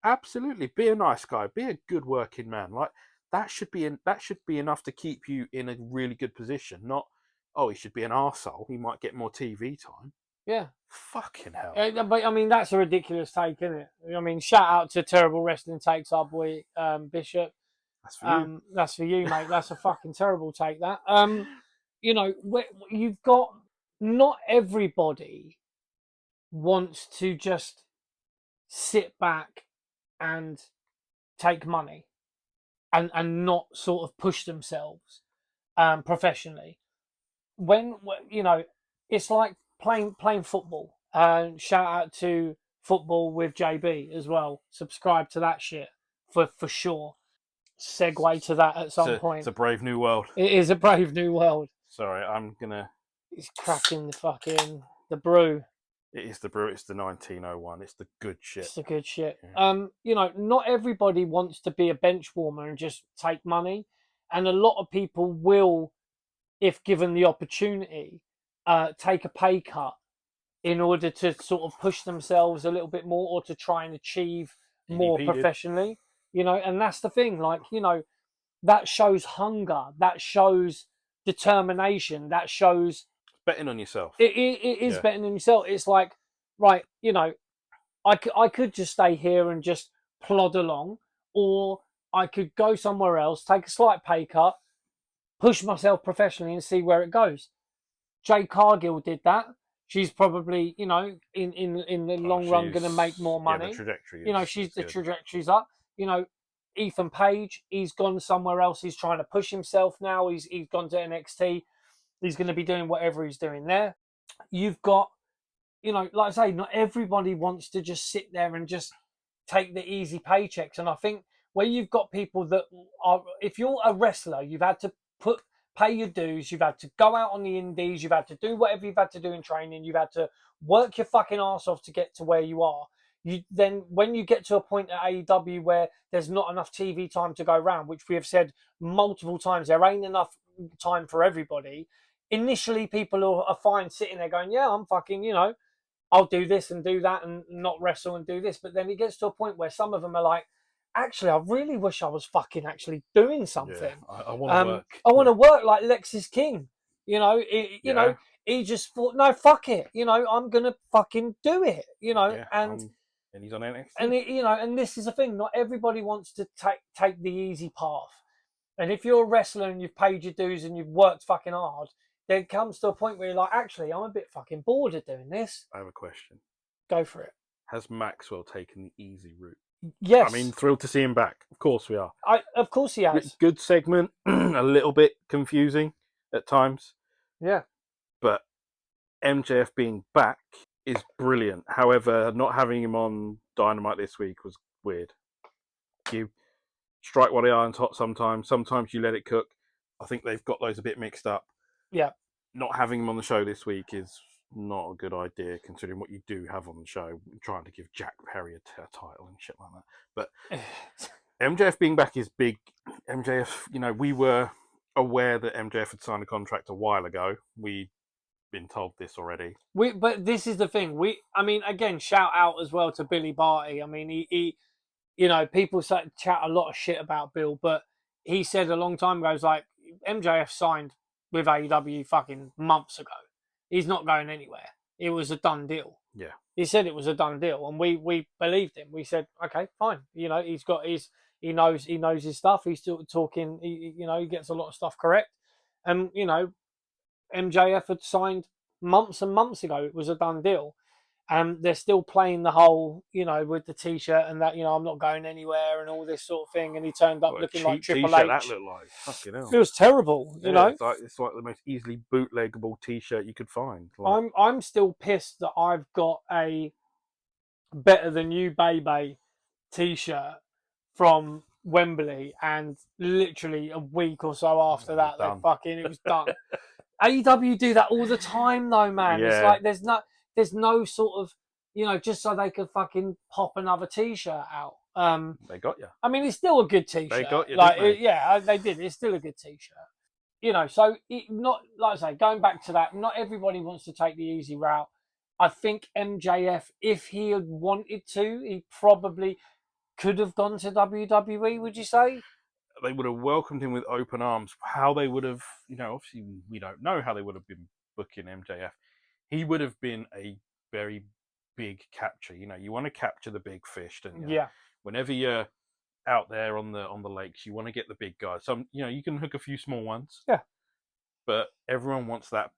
Speaker 1: Absolutely, be a nice guy. Be a good working man. Like, that should be enough to keep you in a really good position. Not, oh, he should be an arsehole. He might get more TV time.
Speaker 2: Yeah.
Speaker 1: Fucking hell.
Speaker 2: But I mean, that's a ridiculous take, isn't it? I mean, shout out to Terrible Wrestling Takes, our boy Bishop.
Speaker 1: That's for you.
Speaker 2: That's for you, mate. That's a fucking terrible take. That. You've got. Not everybody wants to just sit back and take money and not sort of push themselves professionally. When it's like playing football. Shout out to football with JB as well. Subscribe to that shit for sure. Segue to that at some point.
Speaker 1: It's a brave new world.
Speaker 2: It is a brave new world.
Speaker 1: Sorry, I'm gonna.
Speaker 2: He's cracking the brew.
Speaker 1: It is the brew. It's the 1901. It's the good shit.
Speaker 2: It's the good shit.
Speaker 1: Yeah.
Speaker 2: Not everybody wants to be a bench warmer and just take money, and a lot of people will, if given the opportunity, take a pay cut in order to sort of push themselves a little bit more or to try and achieve more professionally. And that's the thing. Like, that shows hunger. That shows determination. That shows
Speaker 1: betting on yourself.
Speaker 2: It is betting on yourself. It's like, right, I could just stay here and just plod along, or I could go somewhere else, take a slight pay cut, push myself professionally and see where it goes. Jade Cargill did that. She's probably, in the long run going to make more money.
Speaker 1: The trajectory
Speaker 2: the trajectory's up. Ethan Page, he's gone somewhere else. He's trying to push himself now. He's gone to NXT. He's going to be doing whatever he's doing there. You've got, like I say, not everybody wants to just sit there and just take the easy paychecks. And I think where you've got people that are, if you're a wrestler, you've had to pay your dues. You've had to go out on the indies. You've had to do whatever you've had to do in training. You've had to work your fucking ass off to get to where you are. Then when you get to a point at AEW where there's not enough TV time to go around, which we have said multiple times, there ain't enough time for everybody. Initially, people are fine sitting there going, yeah, I'm fucking, I'll do this and do that and not wrestle and do this. But then it gets to a point where some of them are like, actually, I really wish I was fucking actually doing something.
Speaker 1: Yeah, I want to work.
Speaker 2: I want to work like Lexis King. He just thought, no, fuck it. I'm going to fucking do it,
Speaker 1: and he's on NXT.
Speaker 2: And and this is the thing. Not everybody wants to take the easy path. And if you're a wrestler and you've paid your dues and you've worked fucking hard, there it comes to a point where you're like, actually, I'm a bit fucking bored of doing this.
Speaker 1: I have a question.
Speaker 2: Go for it.
Speaker 1: Has Maxwell taken the easy route?
Speaker 2: Yes.
Speaker 1: I mean, thrilled to see him back. Of course we are.
Speaker 2: Of course he has.
Speaker 1: Good segment. A little bit confusing at times.
Speaker 2: Yeah.
Speaker 1: But MJF being back is brilliant. However, not having him on Dynamite this week was weird. You strike while the iron's hot sometimes. Sometimes you let it cook. I think they've got those a bit mixed up.
Speaker 2: Yeah.
Speaker 1: Not having him on the show this week is not a good idea, considering what you do have on the show, trying to give Jack Perry a title and shit like that. But MJF being back is big. MJF, we were aware that MJF had signed a contract a while ago. We'd been told this already.
Speaker 2: But this is the thing. Again, shout out as well to Billy Barty. I mean, he people chat a lot of shit about Bill, but he said a long time ago, it was like, MJF signed with AEW fucking months ago. He's not going anywhere. It was a done deal.
Speaker 1: Yeah.
Speaker 2: He said it was a done deal, and we believed him. We said, okay, fine. He knows his stuff. He's still talking. He gets a lot of stuff correct. And MJF had signed months and months ago. It was a done deal. And they're still playing the whole, with the T-shirt and that, I'm not going anywhere and all this sort of thing. And he turned up looking like Triple H.
Speaker 1: That looked like? Fucking hell.
Speaker 2: It was terrible, you know.
Speaker 1: It's like the most easily bootleggable T-shirt you could find.
Speaker 2: I'm still pissed that I've got a Better Than You Baby T-shirt from Wembley, and literally a week or so after that, it was done. AEW do that all the time, though, man. Yeah. It's like there's no sort of, just so they could fucking pop another T-shirt out.
Speaker 1: They got you.
Speaker 2: I mean, it's still a good T-shirt.
Speaker 1: They got you,
Speaker 2: they did. It's still a good T-shirt. So not, like I say, going back to that, not everybody wants to take the easy route. I think MJF, if he had wanted to, he probably could have gone to WWE, would you say?
Speaker 1: They would have welcomed him with open arms. How they would have, obviously we don't know how they would have been booking MJF. He would have been a very big capture. You want to capture the big fish, don't you?
Speaker 2: Yeah.
Speaker 1: Whenever you're out there on the lakes, you want to get the big guys. Some, you can hook a few small ones.
Speaker 2: Yeah.
Speaker 1: But everyone wants that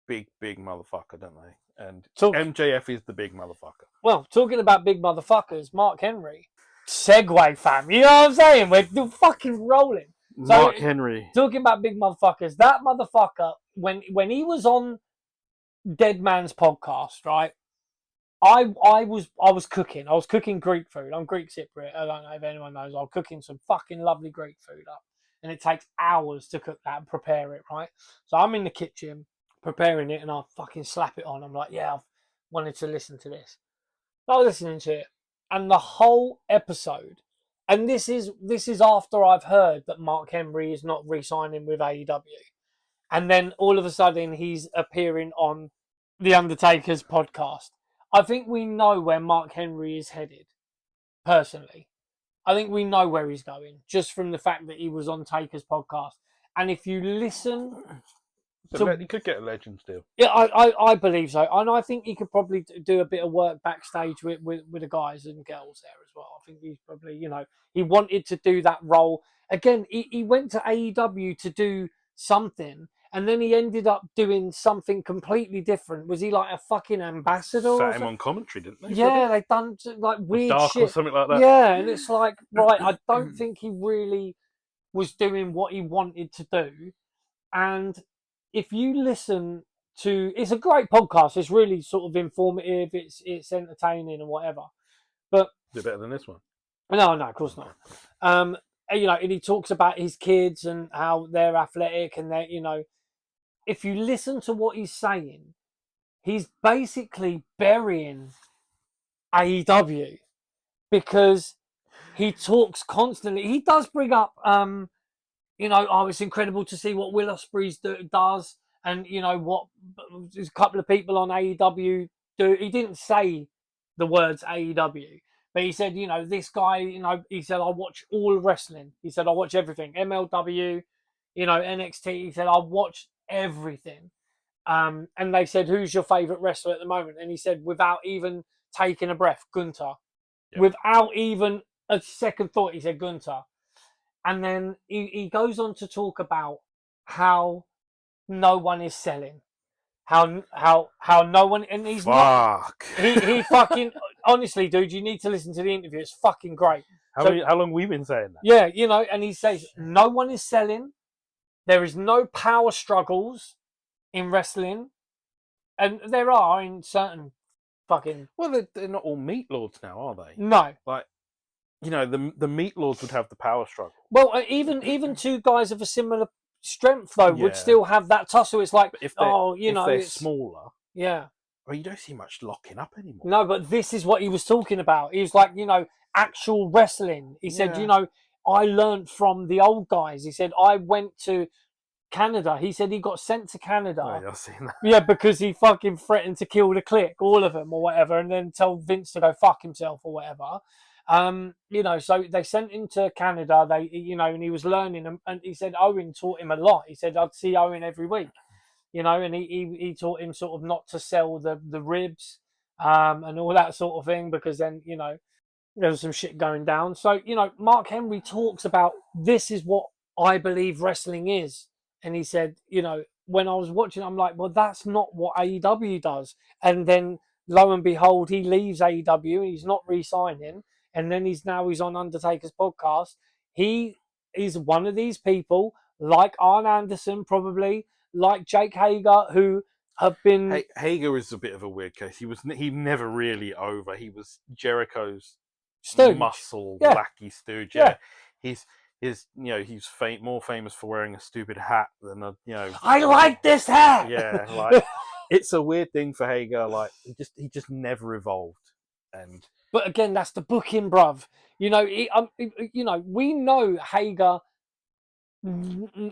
Speaker 1: big motherfucker, don't they? And MJF is the big motherfucker.
Speaker 2: Well, talking about big motherfuckers, Mark Henry. Segway, fam. You know what I'm saying? We're fucking rolling.
Speaker 1: Mark Henry.
Speaker 2: Talking about big motherfuckers, that motherfucker, when he was on Dead Man's podcast, right? I was cooking. I was cooking Greek food. I'm Greek Cypriot. I don't know if anyone knows. I'm cooking some fucking lovely Greek food up, and it takes hours to cook that and prepare it. Right. So I'm in the kitchen preparing it, and I fucking slap it on. I'm like, yeah, I've wanted to listen to this. So I was listening to it, and the whole episode. And this is after I've heard that Mark Henry is not re-signing with AEW, and then all of a sudden he's appearing on the Undertaker's podcast. I think we know where Mark Henry is headed, personally. I think we know where he's going, just from the fact that he was on Taker's podcast. And if you listen
Speaker 1: So he could get a Legends deal.
Speaker 2: yeah, I believe so. And I think he could probably do a bit of work backstage with the guys and girls there as well. I think he's probably, he wanted to do that role. Again, he went to AEW to do something, and then he ended up doing something completely different. Was he like a fucking ambassador?
Speaker 1: Sat him on commentary, didn't they?
Speaker 2: Yeah, they done like weird
Speaker 1: Dark
Speaker 2: shit
Speaker 1: or something like that.
Speaker 2: Yeah, and it's like, right, I don't think he really was doing what he wanted to do. And if you listen to, it's a great podcast. It's really sort of informative. It's entertaining and whatever. But
Speaker 1: is it better than this one?
Speaker 2: No, of course not. And he talks about his kids and how they're athletic, and they're, if you listen to what he's saying, he's basically burying AEW because he talks constantly. He does bring up, it's incredible to see what Will Ospreay does, and what a couple of people on AEW do. He didn't say the words AEW, but he said, this guy, he said, I watch all wrestling. He said, I watch everything. MLW, NXT. He said, I watch everything. And they said, who's your favourite wrestler at the moment? And he said, without even taking a breath, Gunther. Yep. Without even a second thought, he said Gunther. And then he goes on to talk about how no one is selling. How no one, and he's not. He fucking, honestly, dude, you need to listen to the interview. It's fucking great.
Speaker 1: How long have we been saying that?
Speaker 2: Yeah, and he says no one is selling. There is no power struggles in wrestling. And there are in certain fucking...
Speaker 1: Well, they're not all meat lords now, are they?
Speaker 2: No.
Speaker 1: Like, the meat lords would have the power struggle.
Speaker 2: Well, even two guys of a similar strength, though, would still have that tussle. It's like, if they're
Speaker 1: smaller...
Speaker 2: Yeah.
Speaker 1: Well, you don't see much locking up anymore.
Speaker 2: No, but this is what he was talking about. He was like, actual wrestling. He said, I learned from the old guys. He said, I went to Canada. He said he got sent to Canada.
Speaker 1: Oh, yeah, I've seen that.
Speaker 2: Yeah, because he fucking threatened to kill the clique, all of them or whatever, and then tell Vince to go fuck himself or whatever. So they sent him to Canada. And he was learning, and he said Owen taught him a lot. He said I'd see Owen every week, and he taught him sort of not to sell the ribs, and all that sort of thing, because then there was some shit going down. So Mark Henry talks about, this is what I believe wrestling is. And he said, when I was watching, I'm like, well, that's not what AEW does. And then, lo and behold, he leaves AEW and he's not re-signing. And then he's on Undertaker's podcast. He is one of these people, like Arn Anderson, probably, like Jake Hager, who have been...
Speaker 1: Hager is a bit of a weird case. He never really over. He was Jericho's
Speaker 2: stooge.
Speaker 1: Muscle lackey stooge. Yeah. He's more famous for wearing a stupid hat than
Speaker 2: I like this hat.
Speaker 1: Yeah, like it's a weird thing for Hager. Like he just never evolved.
Speaker 2: But again, that's the booking, bruv. We know Hager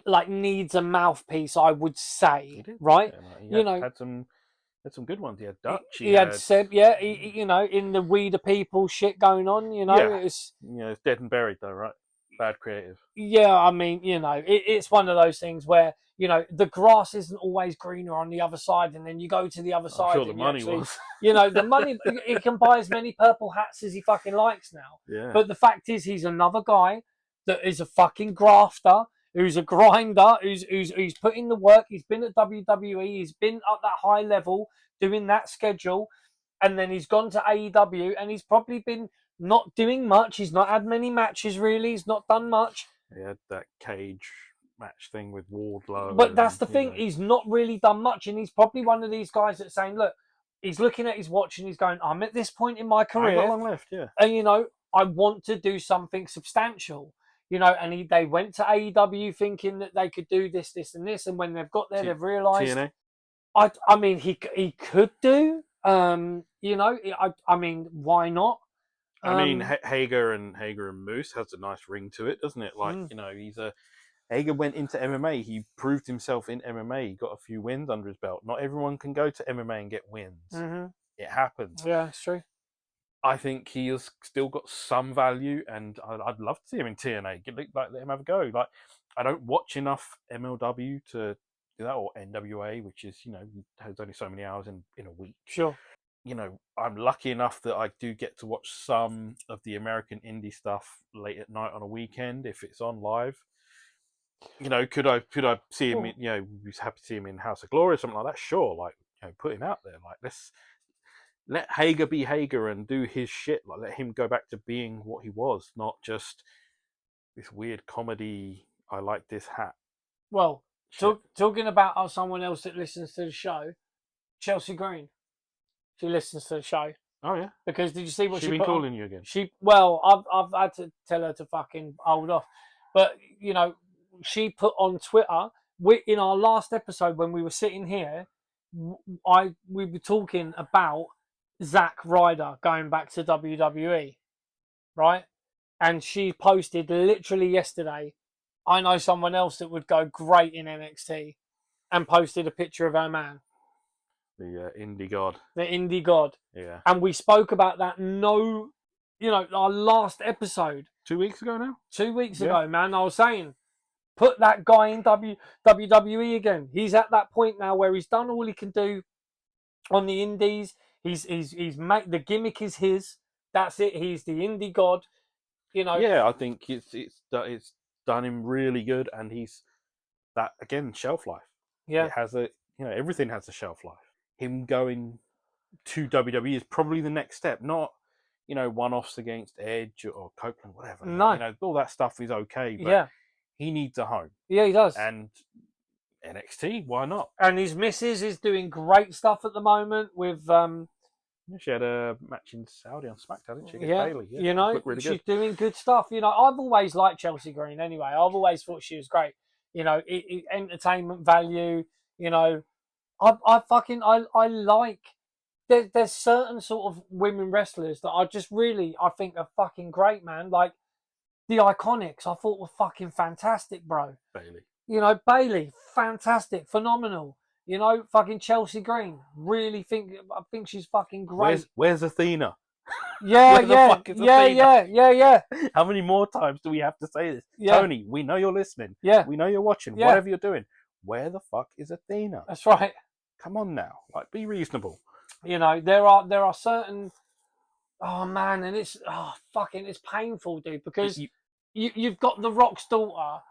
Speaker 2: like needs a mouthpiece. I would say, right?
Speaker 1: Yeah, had some good ones. He had Dutch.
Speaker 2: He had Seb. Yeah, in the We the People shit going on.
Speaker 1: It's dead and buried though, right? Bad creative.
Speaker 2: Yeah, I mean, it's one of those things where, the grass isn't always greener on the other side, and then you go to the other side.
Speaker 1: I'm sure the money was.
Speaker 2: The money, he can buy as many purple hats as he fucking likes now.
Speaker 1: Yeah.
Speaker 2: But the fact is, he's another guy that is a fucking grafter, who's a grinder, who's put in the work. He's been at WWE. He's been at that high level doing that schedule, and then he's gone to AEW, and he's probably been not doing much. He's not had many matches, really. He's not done much.
Speaker 1: He had that cage match thing with Wardlow.
Speaker 2: But that's the thing. He's not really done much, and he's probably one of these guys that's saying, look, he's looking at his watch and he's going, I'm at this point in my
Speaker 1: I've
Speaker 2: career,
Speaker 1: got long left, yeah.
Speaker 2: and I want to do something substantial. And they went to AEW thinking that they could do this, this, and this, and when they've got there, they've realised.
Speaker 1: TNA?
Speaker 2: I mean, he could do. I mean, why not?
Speaker 1: I mean, Hager and Moose has a nice ring to it, doesn't it? Like, Hager went into MMA. He proved himself in MMA. He got a few wins under his belt. Not everyone can go to MMA and get wins.
Speaker 2: Mm-hmm.
Speaker 1: It happens.
Speaker 2: Yeah, it's true.
Speaker 1: I think he has still got some value, and I'd love to see him in TNA. Let him have a go. Like, I don't watch enough MLW to do that, or NWA, which is has only so many hours in a week.
Speaker 2: Sure.
Speaker 1: I'm lucky enough that I do get to watch some of the American indie stuff late at night on a weekend if it's on live. Could I see him? Be happy to see him in House of Glory or something like that. Sure, like put him out there. Like, let Hager be Hager and do his shit. Like, let him go back to being what he was, not just this weird comedy. I like this hat.
Speaker 2: Well, talking about someone else that listens to the show, Chelsea Green. She listens to the show.
Speaker 1: Oh yeah.
Speaker 2: Because did you see what
Speaker 1: she been calling you again?
Speaker 2: I've had to tell her to fucking hold off, but she put on Twitter. In our last episode when we were sitting here, we were talking about Zack Ryder going back to WWE, right? And she posted literally yesterday, I know someone else that would go great in NXT, and posted a picture of her man.
Speaker 1: The indie god.
Speaker 2: The indie god.
Speaker 1: Yeah.
Speaker 2: And we spoke about that our last episode.
Speaker 1: 2 weeks ago now?
Speaker 2: 2 weeks ago, man. I was saying, put that guy in WWE again. He's at that point now where he's done all he can do on the indies. He's made, the gimmick is his. That's it. He's the indie god.
Speaker 1: Yeah, I think it's done him really good, and he's that again, shelf life.
Speaker 2: Yeah.
Speaker 1: It has everything has a shelf life. Him going to WWE is probably the next step, not one-offs against Edge or Copeland, whatever.
Speaker 2: No,
Speaker 1: all that stuff is okay, but he needs a home.
Speaker 2: Yeah, he does.
Speaker 1: And NXT, why not?
Speaker 2: And his missus is doing great stuff at the moment with.
Speaker 1: She had a match in Saudi on SmackDown, didn't she?
Speaker 2: Yeah,
Speaker 1: Bayley.
Speaker 2: Really she's doing good stuff. I've always liked Chelsea Green anyway. I've always thought she was great. Entertainment value. I like. There's certain sort of women wrestlers that I think are fucking great, man. Like the Iconics, I thought were fucking fantastic, bro.
Speaker 1: Bayley.
Speaker 2: Bayley, fantastic, phenomenal. Fucking Chelsea Green. I think she's fucking great.
Speaker 1: Where's Athena?
Speaker 2: Yeah.
Speaker 1: How many more times do we have to say this?
Speaker 2: Yeah.
Speaker 1: Tony, we know you're listening.
Speaker 2: Yeah.
Speaker 1: We know you're watching. Yeah. Whatever you're doing. Where the fuck is Athena?
Speaker 2: That's right.
Speaker 1: Come on now. Like, be reasonable.
Speaker 2: There are certain. Oh man, and it's it's painful, dude, because you've got The Rock's daughter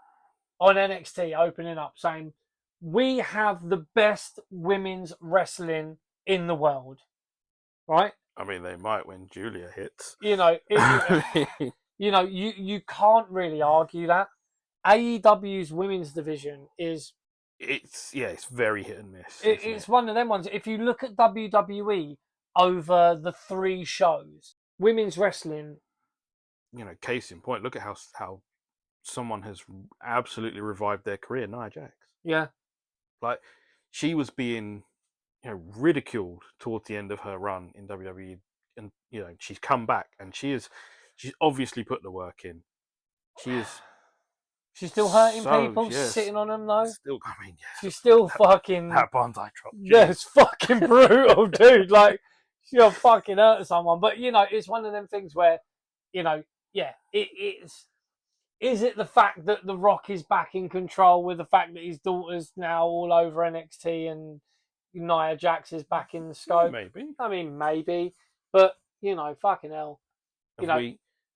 Speaker 2: on NXT opening up saying, we have the best women's wrestling in the world, right?
Speaker 1: I mean, they might when Julia hits.
Speaker 2: You can't really argue that. AEW's women's division is.
Speaker 1: It's very hit and miss.
Speaker 2: It's one of them ones. If you look at WWE over the 3 shows, women's wrestling.
Speaker 1: Case in point, look at how someone has absolutely revived their career, Nia Jax.
Speaker 2: Yeah.
Speaker 1: Like, she was being, ridiculed towards the end of her run in WWE, and she's come back, and she's obviously put the work in.
Speaker 2: She's still hurting people, sitting on them though.
Speaker 1: Still, I mean,
Speaker 2: she's still fucking.
Speaker 1: That bonsai drop.
Speaker 2: Yeah, it's fucking brutal, dude. Like, she'll fucking hurt someone. But it's one of them things where, it's. Is it the fact that The Rock is back in control with the fact that his daughter's now all over NXT and Nia Jax is back in the scope?
Speaker 1: Maybe.
Speaker 2: I mean, maybe. But, fucking hell.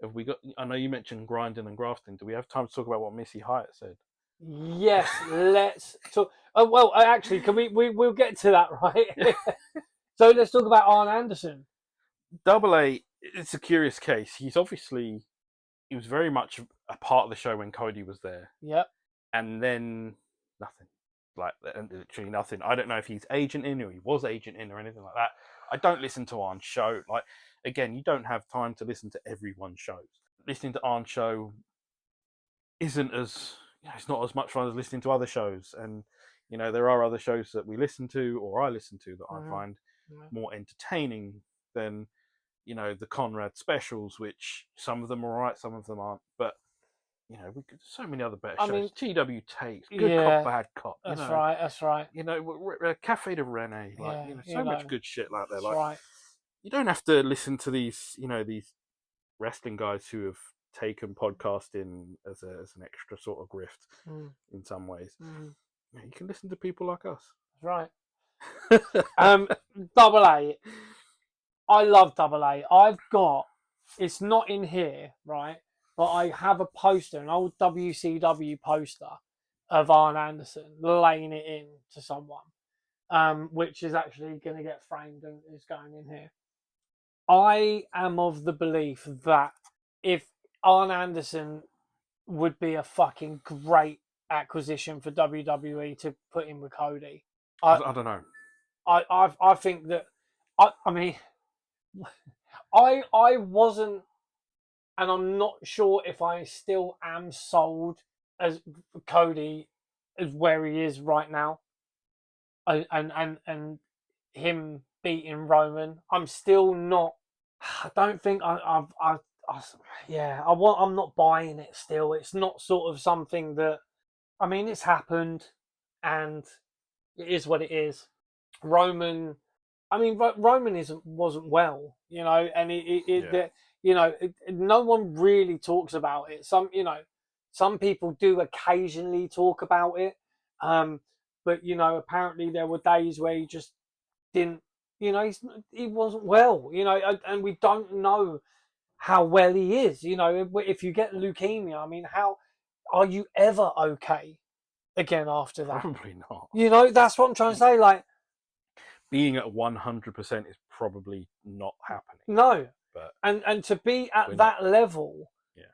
Speaker 1: Have we got? I know you mentioned grinding and grafting. Do we have time to talk about what Missy Hyatt said?
Speaker 2: Yes, let's talk. Oh, well, actually, can we'll get to that, right? So let's talk about Arn Anderson.
Speaker 1: Double A, it's a curious case. He was very much a part of the show when Cody was there.
Speaker 2: Yep.
Speaker 1: And then nothing. Like, literally nothing. I don't know if he's agent in or he was agent in or anything like that. I don't listen to Arn's show. Like, again, you don't have time to listen to everyone's shows. Listening to Arn's show isn't as, it's not as much fun as listening to other shows. And, there are other shows that we listen to, or I listen to, that I find more entertaining than, the Conrad specials, which some of them are right, some of them aren't. But, so many other better shows. TW Takes, Good Cop, Bad Cop.
Speaker 2: That's right.
Speaker 1: Cafe de Rene. So much good shit like that. Like,
Speaker 2: right.
Speaker 1: You don't have to listen to these, these wrestling guys who have taken podcasting as an extra sort of grift in some ways. You can listen to people like us.
Speaker 2: Right. Double A. I love Double A. I've got, it's not in here, right? But I have a poster, an old WCW poster of Arn Anderson laying it in to someone, which is actually going to get framed and is going in here. I am of the belief that if Arn Anderson would be a fucking great acquisition for WWE to put in with Cody.
Speaker 1: I don't know.
Speaker 2: I think that I mean I wasn't, and I'm not sure if I still am sold as Cody as where he is right now, and him beating Roman. I'm still not. I don't think I'm not buying it still. It's not sort of something that, I mean, it's happened and it is what it is. Roman wasn't well, and no one really talks about it. Some people do occasionally talk about it, but apparently there were days where he just didn't. He wasn't well. And we don't know how well he is. If you get leukemia, I mean, how are you ever okay again after that?
Speaker 1: Probably not.
Speaker 2: That's what I'm trying to say. Like,
Speaker 1: being at 100% is probably not happening.
Speaker 2: No,
Speaker 1: but
Speaker 2: and to be at that level,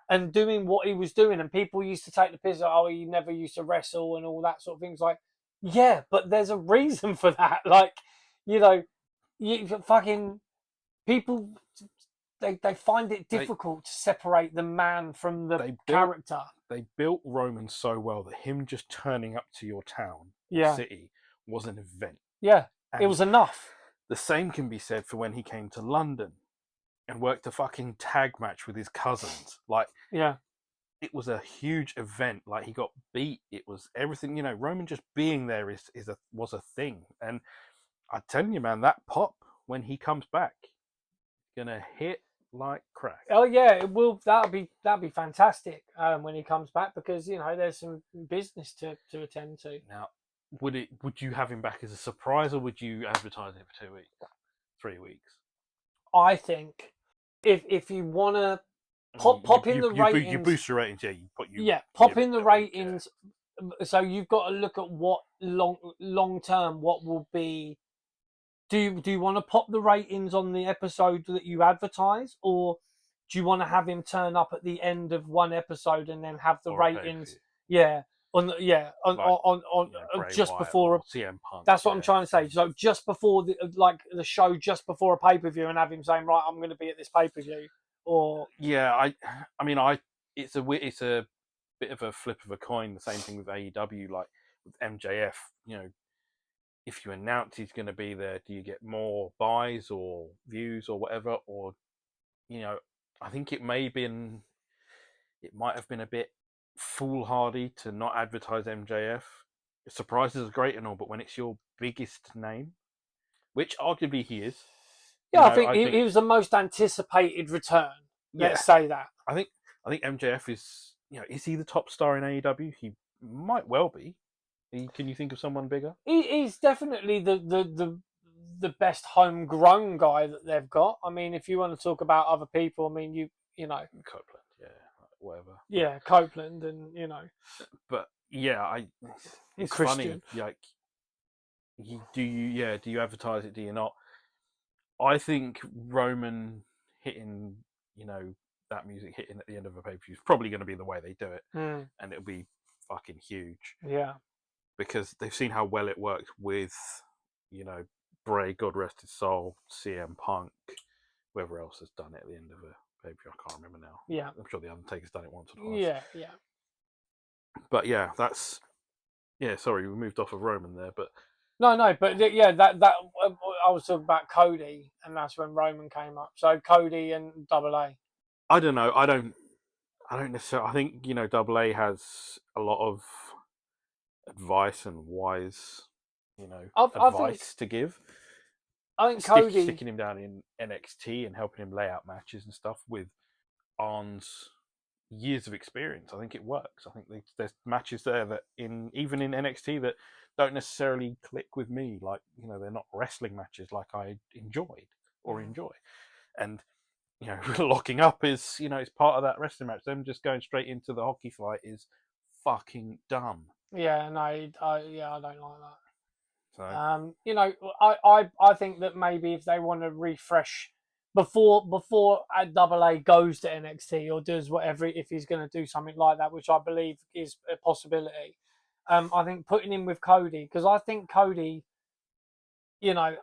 Speaker 2: and doing what he was doing, and people used to take the piss out, he never used to wrestle and all that sort of things. Like, yeah, but there's a reason for that. Like, you fucking people. They find it difficult to separate the man from the character.
Speaker 1: They built Roman so well that him just turning up to your town or city was an event.
Speaker 2: Yeah, and it was enough.
Speaker 1: The same can be said for when he came to London and worked a fucking tag match with his cousins. Like, it was a huge event. Like, he got beat. It was everything. Roman just being there was a thing. And I'm telling you, man, that pop when he comes back, gonna hit like crack.
Speaker 2: Oh yeah, it will. That'll be fantastic when he comes back, because there's some business to attend to.
Speaker 1: Now, would you have him back as a surprise, or would you advertise it for 2 weeks, 3 weeks?
Speaker 2: I think if you want to pop in the ratings,
Speaker 1: you boost your ratings.
Speaker 2: Pop in the ratings. So you've got to look at what long term what will be. Do you want to pop the ratings on the episode that you advertise, or do you want to have him turn up at the end of one episode and then have the ratings? On just before
Speaker 1: CM Punk.
Speaker 2: That's what I'm trying to say. So just before the show, just before a pay per view, and have him saying, right, I'm going to be at this pay per view. Or
Speaker 1: it's a bit of a flip of a coin. The same thing with AEW, like with MJF. If you announce he's going to be there, do you get more buys or views or whatever? Or, I think it might have been a bit foolhardy to not advertise MJF. Surprises are great and all, but when it's your biggest name, which arguably he is.
Speaker 2: I think he was the most anticipated return. Let's say that.
Speaker 1: I think MJF is, is he the top star in AEW? He might well be. Can you think of someone bigger?
Speaker 2: He's definitely the best homegrown guy that they've got. I mean, if you want to talk about other people, I mean, you know
Speaker 1: Copeland, whatever.
Speaker 2: Yeah, Copeland, and
Speaker 1: But it's
Speaker 2: Christian.
Speaker 1: Funny. Like, do you advertise it? Do you not? I think Roman hitting, that music hitting at the end of a pay per view is probably going to be the way they do it, and it'll be fucking huge.
Speaker 2: Yeah.
Speaker 1: Because they've seen how well it worked with, Bray, God rest his soul, CM Punk, whoever else has done it at the end of a pay-per-view. I can't remember now.
Speaker 2: Yeah.
Speaker 1: I'm sure the Undertaker's done it once or twice.
Speaker 2: Yeah, yeah.
Speaker 1: But yeah, that's sorry, we moved off of Roman there, but
Speaker 2: No, but yeah, that I was talking about Cody, and that's when Roman came up. So Cody and Double A.
Speaker 1: I don't know. I don't necessarily. I think Double A has a lot of advice and wise, advice to give.
Speaker 2: I think Cody
Speaker 1: sticking him down in NXT and helping him lay out matches and stuff with Arn's years of experience. I think it works. I think there's matches there that even in NXT that don't necessarily click with me. Like they're not wrestling matches like I enjoyed or enjoy, and locking up is it's part of that wrestling match. Them just going straight into the hockey fight is fucking dumb.
Speaker 2: Yeah, no, I don't like that.
Speaker 1: So,
Speaker 2: I think that maybe if they want to refresh before Double A goes to NXT or does whatever, if he's going to do something like that, which I believe is a possibility, I think putting him with Cody, because I think Cody, I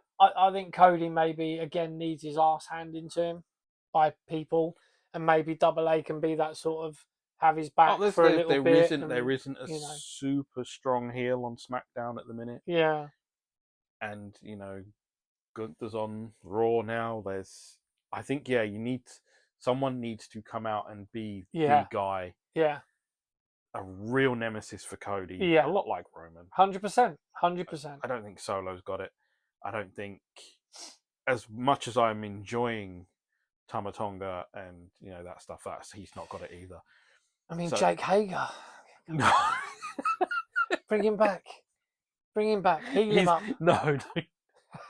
Speaker 2: think Cody maybe again needs his ass handed into him by people, and maybe Double A can be that sort of have his back for a little bit.
Speaker 1: There isn't a super strong heel on SmackDown at the minute.
Speaker 2: Yeah.
Speaker 1: And Gunther's on Raw now. I think someone needs to come out and be the guy.
Speaker 2: Yeah.
Speaker 1: A real nemesis for Cody.
Speaker 2: Yeah.
Speaker 1: A lot like Roman.
Speaker 2: 100%. 100%.
Speaker 1: I don't think Solo's got it. I don't think, as much as I'm enjoying Tama Tonga and that stuff, he's not got it either.
Speaker 2: I mean, Jake Hager. No. Bring him back. Heal him up.
Speaker 1: No,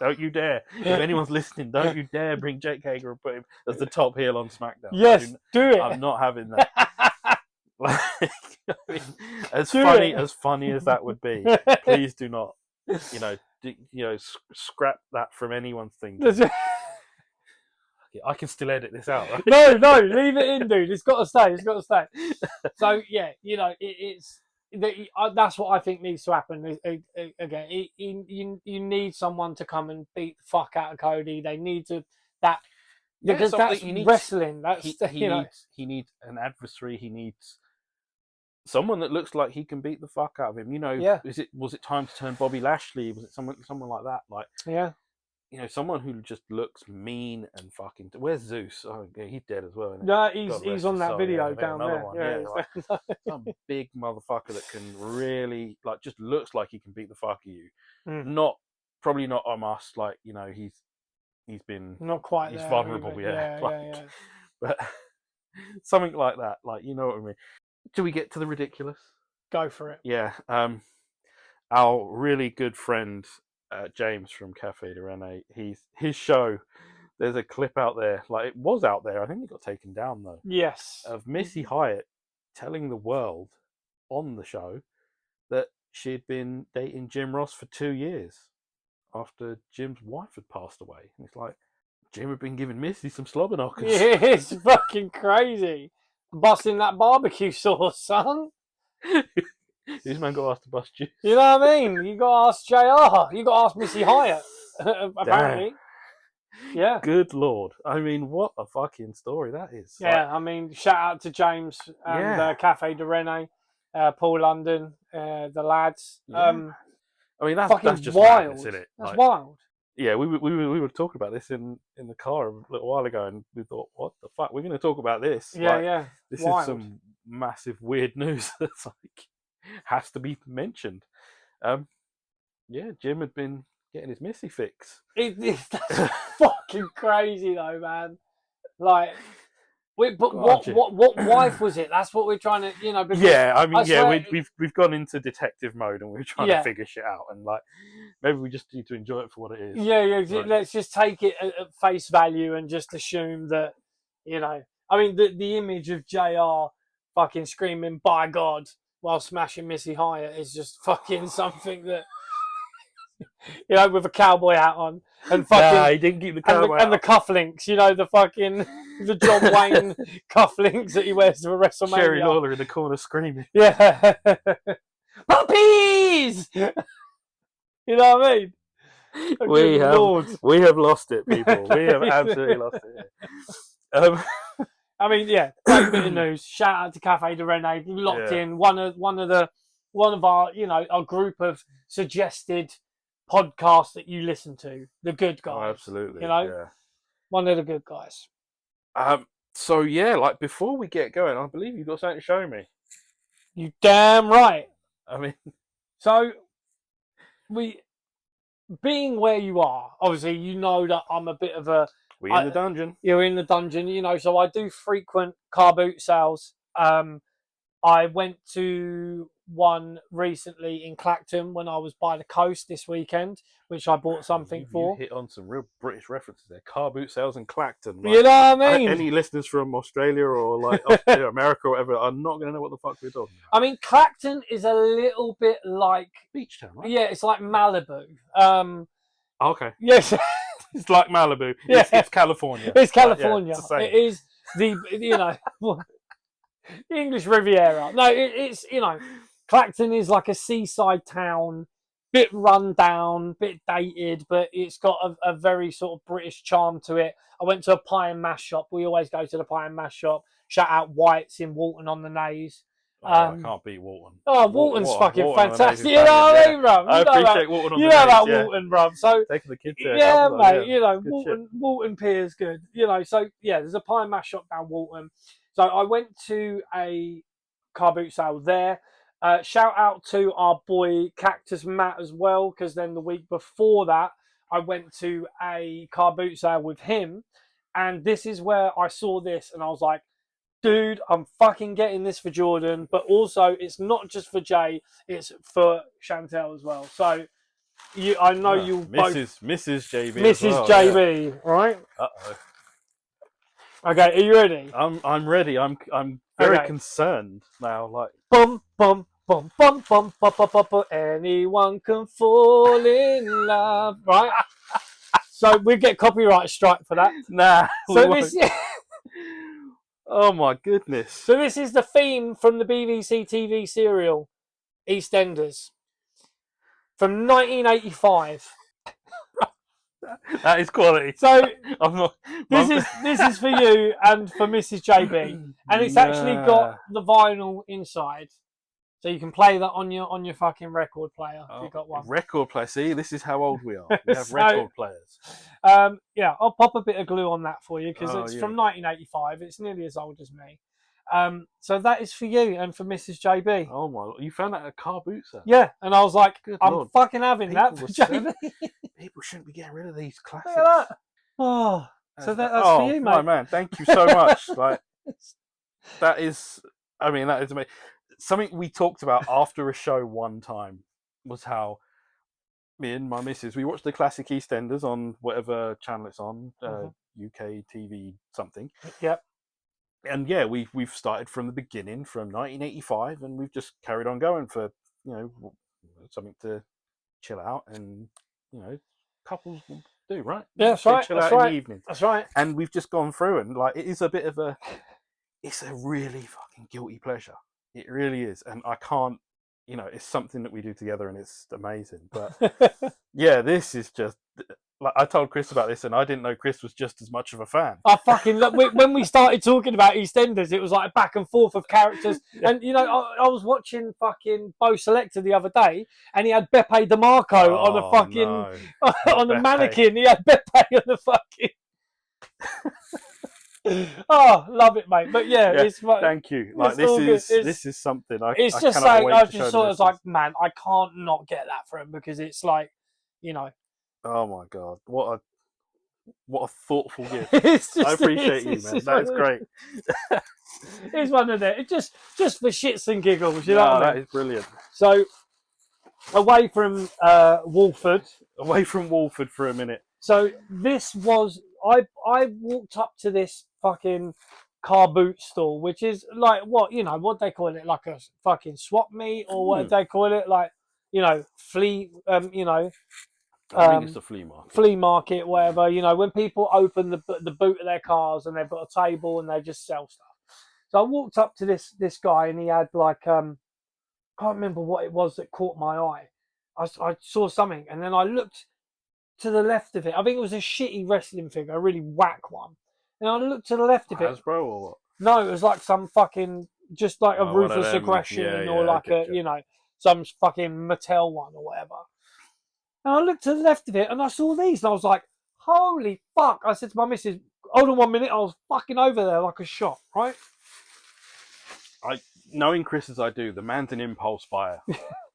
Speaker 1: don't you dare. If anyone's listening, don't you dare bring Jake Hager and put him as the top heel on SmackDown.
Speaker 2: Yes, do it.
Speaker 1: I'm not having that. As funny as that would be, please do not. Scrap that from anyone's thinking. I can still edit this out, right?
Speaker 2: No, leave it in, dude. It's got to stay. So yeah, it's that's what I think needs to happen. Again, you need someone to come and beat the fuck out of Cody. They need to because that's wrestling.
Speaker 1: He needs an adversary. He needs someone that looks like he can beat the fuck out of him. Was it time to turn Bobby Lashley? Was it someone like that? Like someone who just looks mean and fucking. Where's Zeus? Oh, yeah, he's dead as well. Isn't
Speaker 2: no, he's on that video down there.
Speaker 1: Some big motherfucker that can really just looks like he can beat the fuck out of you. Probably not on us. Like he's been
Speaker 2: not quite.
Speaker 1: He's
Speaker 2: there,
Speaker 1: vulnerable. But something like that. Like what I mean. Do we get to the ridiculous?
Speaker 2: Go for it.
Speaker 1: Yeah. Our really good friend. James from Cafe de Rene, his show, there's a clip out there, like it was out there, I think it got taken down though.
Speaker 2: Yes.
Speaker 1: Of Missy Hyatt telling the world on the show that she'd been dating Jim Ross for 2 years after Jim's wife had passed away. And it's like, Jim had been giving Missy some slobber knockers.
Speaker 2: Yeah, it's fucking crazy. Busting that barbecue sauce, son.
Speaker 1: This man got asked to bust you.
Speaker 2: You know what I mean? You got to ask JR. You got to ask Missy Hyatt. Apparently.
Speaker 1: Damn.
Speaker 2: Yeah.
Speaker 1: Good Lord. I mean, what a fucking story that is.
Speaker 2: Yeah, I mean, shout out to James and Cafe de Rene, Paul London, the lads.
Speaker 1: Yeah. I mean, that's just
Speaker 2: wild.
Speaker 1: Madness, isn't it?
Speaker 2: That's wild.
Speaker 1: Yeah, we were talking about this in the car a little while ago, and we thought, what the fuck? We're going to talk about this.
Speaker 2: Yeah.
Speaker 1: This
Speaker 2: wild.
Speaker 1: is some massive weird news that's like has to be mentioned. Jim had been getting his Missy fix.
Speaker 2: That's fucking crazy though, man. Like, but what wife was it? That's what we're trying to, Because
Speaker 1: we've gone into detective mode and we're trying to figure shit out, and like maybe we just need to enjoy it for what it is.
Speaker 2: Let's just take it at face value and just assume that, I mean, the image of JR fucking screaming "by God" while smashing Missy Hyatt is just fucking something that, with a cowboy hat on and fucking.
Speaker 1: Nah, he didn't keep the cowboy
Speaker 2: and the cufflinks, the fucking the John Wayne cufflinks that he wears to a WrestleMania.
Speaker 1: Jerry Lawler in the corner screaming.
Speaker 2: Yeah, puppies. You know what I mean?
Speaker 1: we
Speaker 2: Lord.
Speaker 1: have lost it, people. We have absolutely lost it.
Speaker 2: I mean, yeah, great bit of news. Shout out to Cafe de Rene, locked in one of our, you know, our group of suggested podcasts that you listen to, the good guys.
Speaker 1: Oh, absolutely,
Speaker 2: you know,
Speaker 1: yeah.
Speaker 2: One of the good guys.
Speaker 1: So yeah, like before we get going, I believe you've got something to show me.
Speaker 2: You damn right.
Speaker 1: I mean,
Speaker 2: so being where you are, obviously, you know that I'm a bit of a.
Speaker 1: we're in the dungeon.
Speaker 2: You're in the dungeon, you know, so I do frequent car boot sales. I went to one recently in Clacton when I was by the coast this weekend, which I bought something for.
Speaker 1: You hit on some real British references there. Car boot sales in Clacton.
Speaker 2: Like, you know what I mean?
Speaker 1: Any listeners from Australia or like America or whatever are not going to know what the fuck we're talking about.
Speaker 2: I mean, Clacton is a little bit like
Speaker 1: beach town, right?
Speaker 2: Yeah, it's like Malibu.
Speaker 1: Okay.
Speaker 2: Yes.
Speaker 1: It's like Malibu.
Speaker 2: Yeah.
Speaker 1: It's California.
Speaker 2: It's California.
Speaker 1: Yeah,
Speaker 2: it is the the English Riviera. No, it's Clacton is like a seaside town, bit run down, bit dated, but it's got a very sort of British charm to it. I went to a pie and mash shop. We always go to the pie and mash shop. Shout out White's in Walton on the Naze.
Speaker 1: I can't beat Walton.
Speaker 2: Oh, Walton's fucking fantastic. You know what I mean, bruv?
Speaker 1: I appreciate Walton on the Naze.
Speaker 2: You know about Walton, bruv. So
Speaker 1: taking the kids there.
Speaker 2: Yeah, mate. You know, Walton Pier's good. You know, so yeah, there's a pie and mash shop down Walton. So I went to a car boot sale there. Shout out to our boy Cactus Matt as well, because then the week before that, I went to a car boot sale with him. And this is where I saw this and I was like, dude, I'm fucking getting this for Jordan. But also, it's not just for Jay, it's for Chantel as well. So I know you both...
Speaker 1: Mrs. JB.
Speaker 2: Mrs. JB, right?
Speaker 1: Uh-oh.
Speaker 2: Okay, are you ready?
Speaker 1: I'm ready. I'm very concerned now. Like
Speaker 2: bum bum bum bum bum bum bum bum bum. Anyone can fall in love, right? So we get copyright strike for that.
Speaker 1: Nah.
Speaker 2: So this.
Speaker 1: Oh my goodness.
Speaker 2: So this is the theme from the BBC TV serial EastEnders from 1985.
Speaker 1: That is quality.
Speaker 2: So
Speaker 1: I'm not.
Speaker 2: This is for you and for Mrs. JB, and it's actually got the vinyl inside, so you can play that on your fucking record player if you've got one.
Speaker 1: Record player. See, this is how old we are. We have record players.
Speaker 2: Yeah, I'll pop a bit of glue on that for you because it's from 1985. It's nearly as old as me. So that is for you and for Mrs. JB.
Speaker 1: Oh my! You found that at a car boot sale?
Speaker 2: Yeah, and I was like, I'm fucking having that for JB.
Speaker 1: People shouldn't be getting rid of these classics.
Speaker 2: Look at that. Oh, so that's for you, mate.
Speaker 1: Oh man, thank you so much. Like that is amazing. Something we talked about after a show one time was how me and my missus, we watched the classic EastEnders on whatever channel it's on, UK TV something.
Speaker 2: Yep.
Speaker 1: And yeah, we've started from the beginning, from 1985, and we've just carried on going for something to chill out, and couples will do, right?
Speaker 2: Yeah, that's right.
Speaker 1: Chill out in the evening.
Speaker 2: That's right.
Speaker 1: And we've just gone through, and like it is a bit of it's a really fucking guilty pleasure. It really is, and I can't, it's something that we do together, and it's amazing. But yeah, this is just. Like I told Chris about this, and I didn't know Chris was just as much of a fan.
Speaker 2: I fucking love when we started talking about EastEnders. It was like a back and forth of characters, and I was watching fucking Bo Selector the other day, and he had Beppe DeMarco on the fucking on the mannequin. He had Beppe on the fucking. Oh, love it, mate. But yeah, it's
Speaker 1: thank you. Like this is something
Speaker 2: it's just saying. I just sort of like, man, I can't not get that for him because it's like,
Speaker 1: Oh my god! What a thoughtful gift! I appreciate you, man. That is great.
Speaker 2: It's one of them. It's just for shits and giggles. You know what I mean?
Speaker 1: That is brilliant.
Speaker 2: So away from Walford
Speaker 1: for a minute.
Speaker 2: So this was I walked up to this fucking car boot store, which is like what they call it, like a fucking swap meet, or what they call it, like flea,
Speaker 1: I think it's a flea market.
Speaker 2: Flea market, whatever. When people open the boot of their cars and they've got a table and they just sell stuff. So I walked up to this guy and he had like can't remember what it was that caught my eye. I saw something and then I looked to the left of it. I think it was a shitty wrestling figure, a really whack one. And I looked to the left of it.
Speaker 1: Hasbro or what?
Speaker 2: No, it was like some fucking, just like a Ruthless Aggression or like a, you know, some fucking Mattel one or whatever. And I looked to the left of it and I saw these and I was like, holy fuck. I said to my missus, hold on 1 minute. I was fucking over there like a shot, right?
Speaker 1: Knowing Chris as I do, the man's an impulse buyer.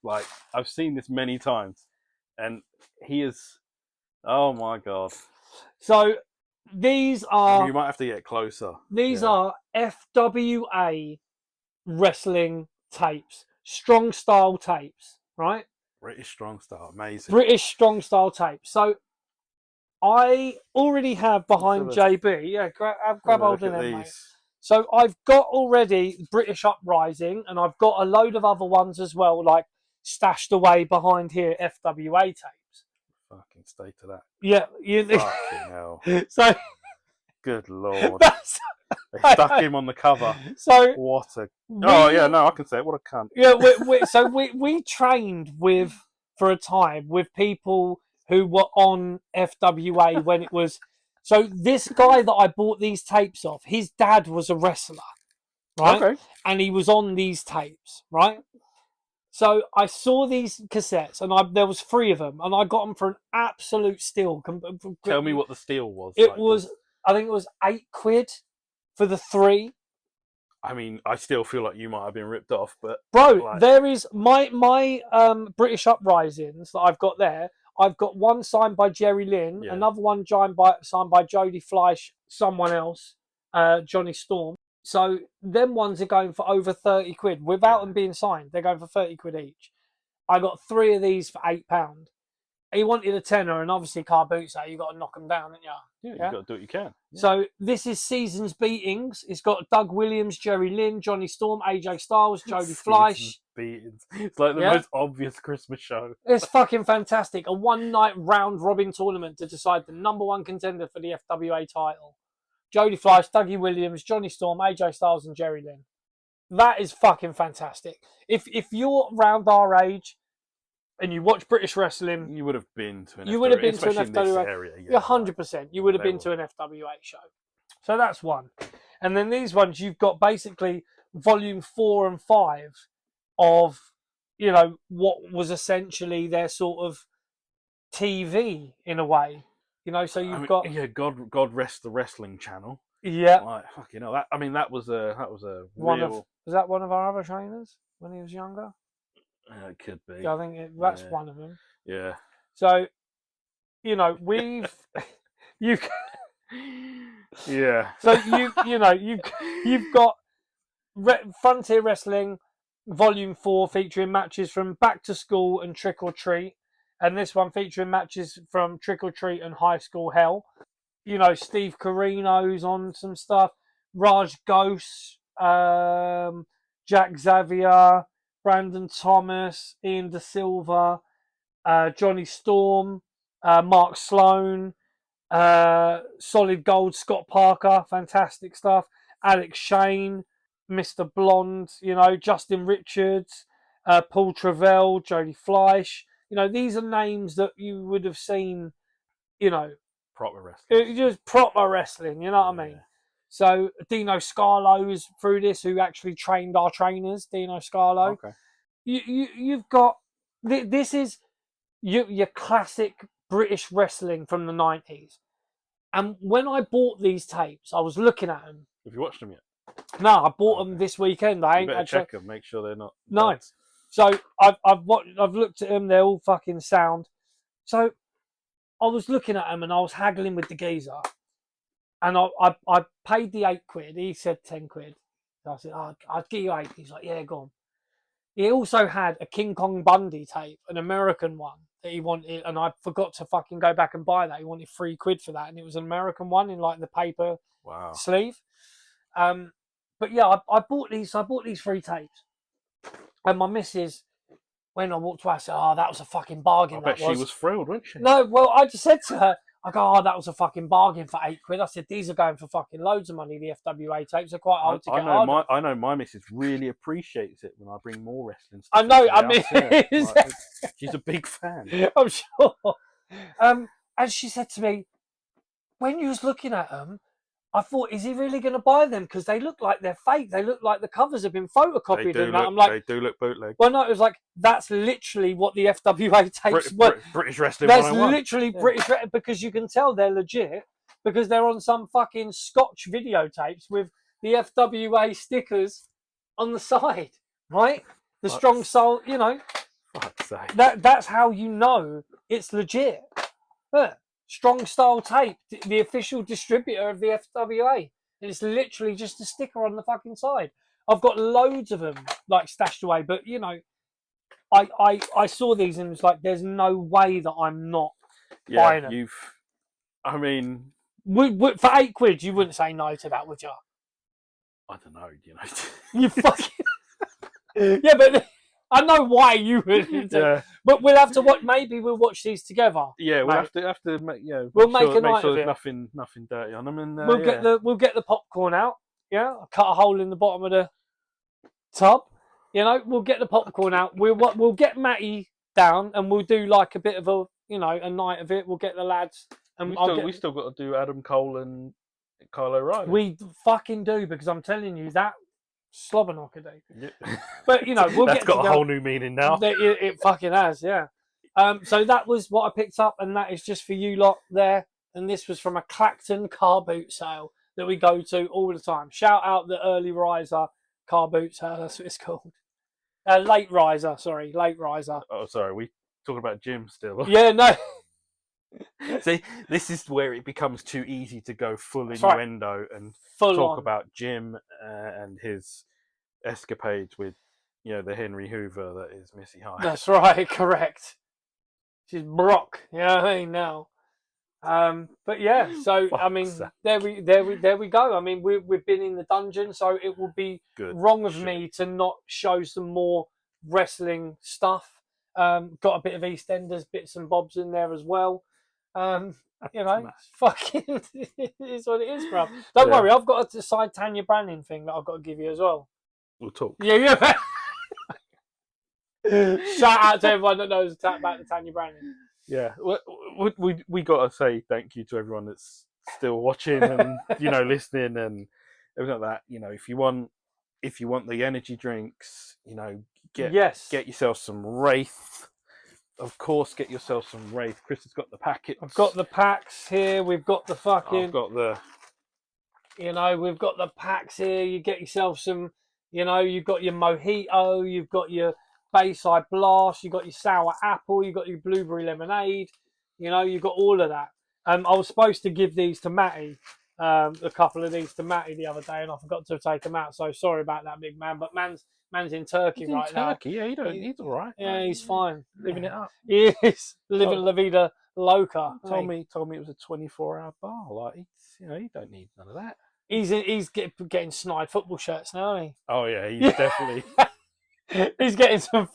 Speaker 1: Like, I've seen this many times. And he is, oh my God.
Speaker 2: So these are...
Speaker 1: You might have to get closer.
Speaker 2: These are FWA wrestling tapes. Strong style tapes, right?
Speaker 1: British strong style, amazing.
Speaker 2: British strong style tapes. So I already have behind JB. Yeah, grab hold of them, mate. So I've got already British Uprising, and I've got a load of other ones as well, like stashed away behind here, FWA tapes.
Speaker 1: Fucking stay to that.
Speaker 2: Yeah,
Speaker 1: fucking hell.
Speaker 2: So,
Speaker 1: good Lord. They stuck him on the cover.
Speaker 2: So
Speaker 1: what a... Oh yeah, no, I can say it. What a cunt.
Speaker 2: Yeah, we trained for a time with people who were on FWA when it was. So this guy that I bought these tapes off, his dad was a wrestler, right? Okay. And he was on these tapes, right? So I saw these cassettes, and there was 3 of them, and I got them for an absolute steal.
Speaker 1: Tell me what the steal was.
Speaker 2: It was, I think it was £8 for the 3.
Speaker 1: I mean, I still feel like you might have been ripped off, but
Speaker 2: bro, there is my British Uprisings that I've got there. I've got one signed by Jerry Lynn, another one signed by Jodie Fleisch, someone else, Johnny Storm. So them ones are going for over £30 without them being signed. They're going for £30 each. I got 3 of these for £8. He wanted a tenner, and obviously car boots out. You got to knock them down, haven't you?
Speaker 1: Yeah, you got to do what you can.
Speaker 2: Yeah. So this is Seasons Beatings. It's got Doug Williams, Jerry Lynn, Johnny Storm, AJ Styles, Jodie Fleisch.
Speaker 1: Beatings. It's like the most obvious Christmas show.
Speaker 2: It's fucking fantastic. A one-night round-robin tournament to decide the #1 contender for the FWA title. Jodie Fleisch, Dougie Williams, Johnny Storm, AJ Styles, and Jerry Lynn. That is fucking fantastic. If you're around our age and you watch British wrestling,
Speaker 1: you would have been to an
Speaker 2: FWA. You would have been to an FWA
Speaker 1: area.
Speaker 2: Yeah, 100%. You would have been to an FWA show. So that's one. And then these ones, you've got basically volume 4 and 5 of, you know, what was essentially their sort of TV in a way. You know, so you've got
Speaker 1: God rest the wrestling channel.
Speaker 2: Yeah,
Speaker 1: like fucking hell. That was a
Speaker 2: was that one of our other trainers when he was younger?
Speaker 1: It could be.
Speaker 2: Yeah, I think that's one of them.
Speaker 1: Yeah.
Speaker 2: So, you know, you've
Speaker 1: yeah.
Speaker 2: So you've got Frontier Wrestling Volume 4 featuring matches from Back to School and Trick or Treat. And this one featuring matches from Trick or Treat and High School Hell. You know, Steve Carino's on some stuff. Raj Ghosh, Jack Xavier, Brandon Thomas, Ian Da Silva, Johnny Storm, Mark Sloan, Solid Gold, Scott Parker, fantastic stuff. Alex Shane, Mr. Blonde, you know, Justin Richards, Paul Travell, Jodie Fleisch. You know, these are names that you would have seen, you know.
Speaker 1: Proper wrestling.
Speaker 2: Just proper wrestling, you know what I mean? So, Dino Scarlo's through this, who actually trained our trainers, Dino Scarlo.
Speaker 1: Okay.
Speaker 2: You've got, this is your classic British wrestling from the 90s. And when I bought these tapes, I was looking at them.
Speaker 1: Have you watched them yet?
Speaker 2: No, I bought them this weekend. I ain't
Speaker 1: better check them, make sure they're not.
Speaker 2: No. Bad. So I've looked at them. They're all fucking sound. So I was looking at them and I was haggling with the geezer, and I paid the £8. He said £10. So I said, I'd give you 8. He's like, yeah, go on. He also had a King Kong Bundy tape, an American one that he wanted, and I forgot to fucking go back and buy that. He wanted £3 for that, and it was an American one in like the paper sleeve. But yeah, I bought these 3 tapes. And my missus, when I walked away, I said, "Oh, that was a fucking bargain."
Speaker 1: I bet she was thrilled, wasn't she?
Speaker 2: No, well, I just said to her, I go, "Oh, that was a fucking bargain for £8." I said, "These are going for fucking loads of money. The FWA tapes are quite hard to get hold of."
Speaker 1: I know my missus really appreciates it when I bring more wrestling stuff.
Speaker 2: I know. I mean,
Speaker 1: she's a big fan.
Speaker 2: I'm sure. And she said to me, when you was looking at them, I thought, is he really going to buy them? Because they look like they're fake. They look like the covers have been photocopied. I'm like,
Speaker 1: they do look bootleg.
Speaker 2: Well, no, it was like, that's literally what the FWA tapes were.
Speaker 1: British Wrestling
Speaker 2: That's
Speaker 1: 101.
Speaker 2: literally British, because you can tell they're legit because they're on some fucking Scotch videotapes with the FWA stickers on the side, right? The strong soul, you know.
Speaker 1: Fuck's sake.
Speaker 2: That's how you know it's legit. Look, Strong Style Tape, the official distributor of the FWA. And it's literally just a sticker on the fucking side. I've got loads of them, like, stashed away. But, you know, I saw these and it's like, there's no way that I'm not buying them.
Speaker 1: I mean...
Speaker 2: For £8, you wouldn't say no to that, would you?
Speaker 1: I don't know, you know.
Speaker 2: You fucking... Yeah, but... I know why you wouldn't. Yeah. But we'll have to watch. Maybe we'll watch these together.
Speaker 1: Yeah, we'll have to make. Yeah,
Speaker 2: we'll make a night
Speaker 1: sure
Speaker 2: of it.
Speaker 1: Nothing dirty on them, and
Speaker 2: we'll get the popcorn out. Yeah, I'll cut a hole in the bottom of the tub. You know, we'll get the popcorn out. We'll get Matty down, and we'll do like a bit of a night of it. We'll get the lads, and
Speaker 1: we still got to do Adam Cole and Kyle O'Reilly.
Speaker 2: We fucking do, because I'm telling you that. Slobber knocker, Dave. Yeah. But you know,
Speaker 1: that's got a whole new meaning now.
Speaker 2: It fucking has, yeah. So that was what I picked up, and that is just for you lot there. And this was from a Clacton car boot sale that we go to all the time. Shout out the early riser car boot sale. That's what it's called. Late riser.
Speaker 1: Oh, sorry. We talking about Jim still?
Speaker 2: Yeah, no.
Speaker 1: See, this is where it becomes too easy to go full innuendo and talk about Jim and his escapades with, you know, the Henry Hoover that is Missy High.
Speaker 2: That's right, correct. She's Brock, you know what I mean, now. But yeah, so I mean, there we go. I mean, we've been in the dungeon, so it would be wrong of me to not show some more wrestling stuff. Got a bit of EastEnders bits and bobs in there as well. You know, fucking it is what it is, bro. Don't worry, I've got a side Tanya Branning thing that I've got to give you as well.
Speaker 1: We'll talk.
Speaker 2: Yeah. Shout out to everyone that knows about the Tanya Branning.
Speaker 1: Yeah, we got to say thank you to everyone that's still watching and, you know, listening and everything like that. You know, if you want the energy drinks, you know, get yourself some Wraith. Of course, get yourself some Wraith. Chris has got the packets.
Speaker 2: I've got the packs here. We've got the fucking...
Speaker 1: I've got the...
Speaker 2: You know, we've got the packs here. You get yourself some... You know, you've got your Mojito. You've got your Bayside Blast. You've got your Sour Apple. You've got your Blueberry Lemonade. You know, you've got all of that. I was supposed to give these to Matty. A couple of these to Matty the other day, and I forgot to take them out. So sorry about that, big man. But man's in Turkey now.
Speaker 1: Yeah, he's all right.
Speaker 2: Yeah, he's fine.
Speaker 1: Living it up.
Speaker 2: He is living La Vida Loca.
Speaker 1: Told me it was a 24-hour bar. Like, you don't need none of that.
Speaker 2: He's getting snide football shirts now, isn't he?
Speaker 1: Oh yeah, he's definitely.
Speaker 2: He's getting some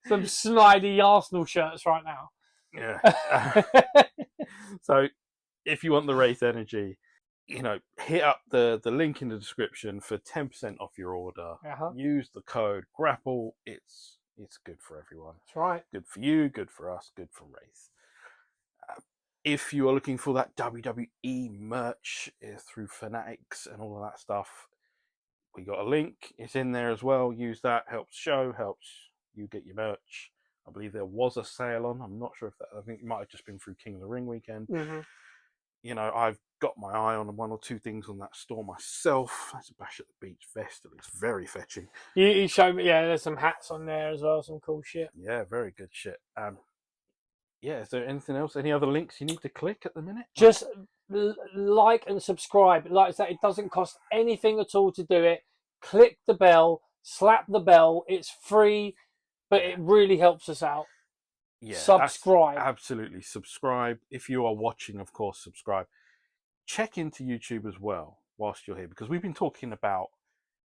Speaker 2: snidey Arsenal shirts right now.
Speaker 1: Yeah. So, if you want the Wraith Energy, you know, hit up the link in the description for 10% off your order. Use the code GRAPPLE. It's good for everyone.
Speaker 2: That's right.
Speaker 1: Good for you, good for us, good for Wraith. If you are looking for that WWE merch through Fanatics and all of that stuff, we got a link. It's in there as well. Use that. Helps you get your merch. I believe there was a sale on. I'm not sure if that... I think it might have just been through King of the Ring weekend.
Speaker 2: Mm-hmm.
Speaker 1: You know, I've got my eye on one or two things on that store myself. That's a Bash at the Beach vest. It looks very fetching.
Speaker 2: You showed me, yeah, there's some hats on there as well, some cool shit.
Speaker 1: Yeah, very good shit. Yeah, is there anything else? Any other links you need to click at the minute?
Speaker 2: Just like and subscribe. Like I said, it doesn't cost anything at all to do it. Click the bell, slap the bell. It's free, but it really helps us out.
Speaker 1: Yeah,
Speaker 2: subscribe.
Speaker 1: Absolutely. Subscribe. If you are watching, of course, subscribe. Check into YouTube as well whilst you're here, because we've been talking about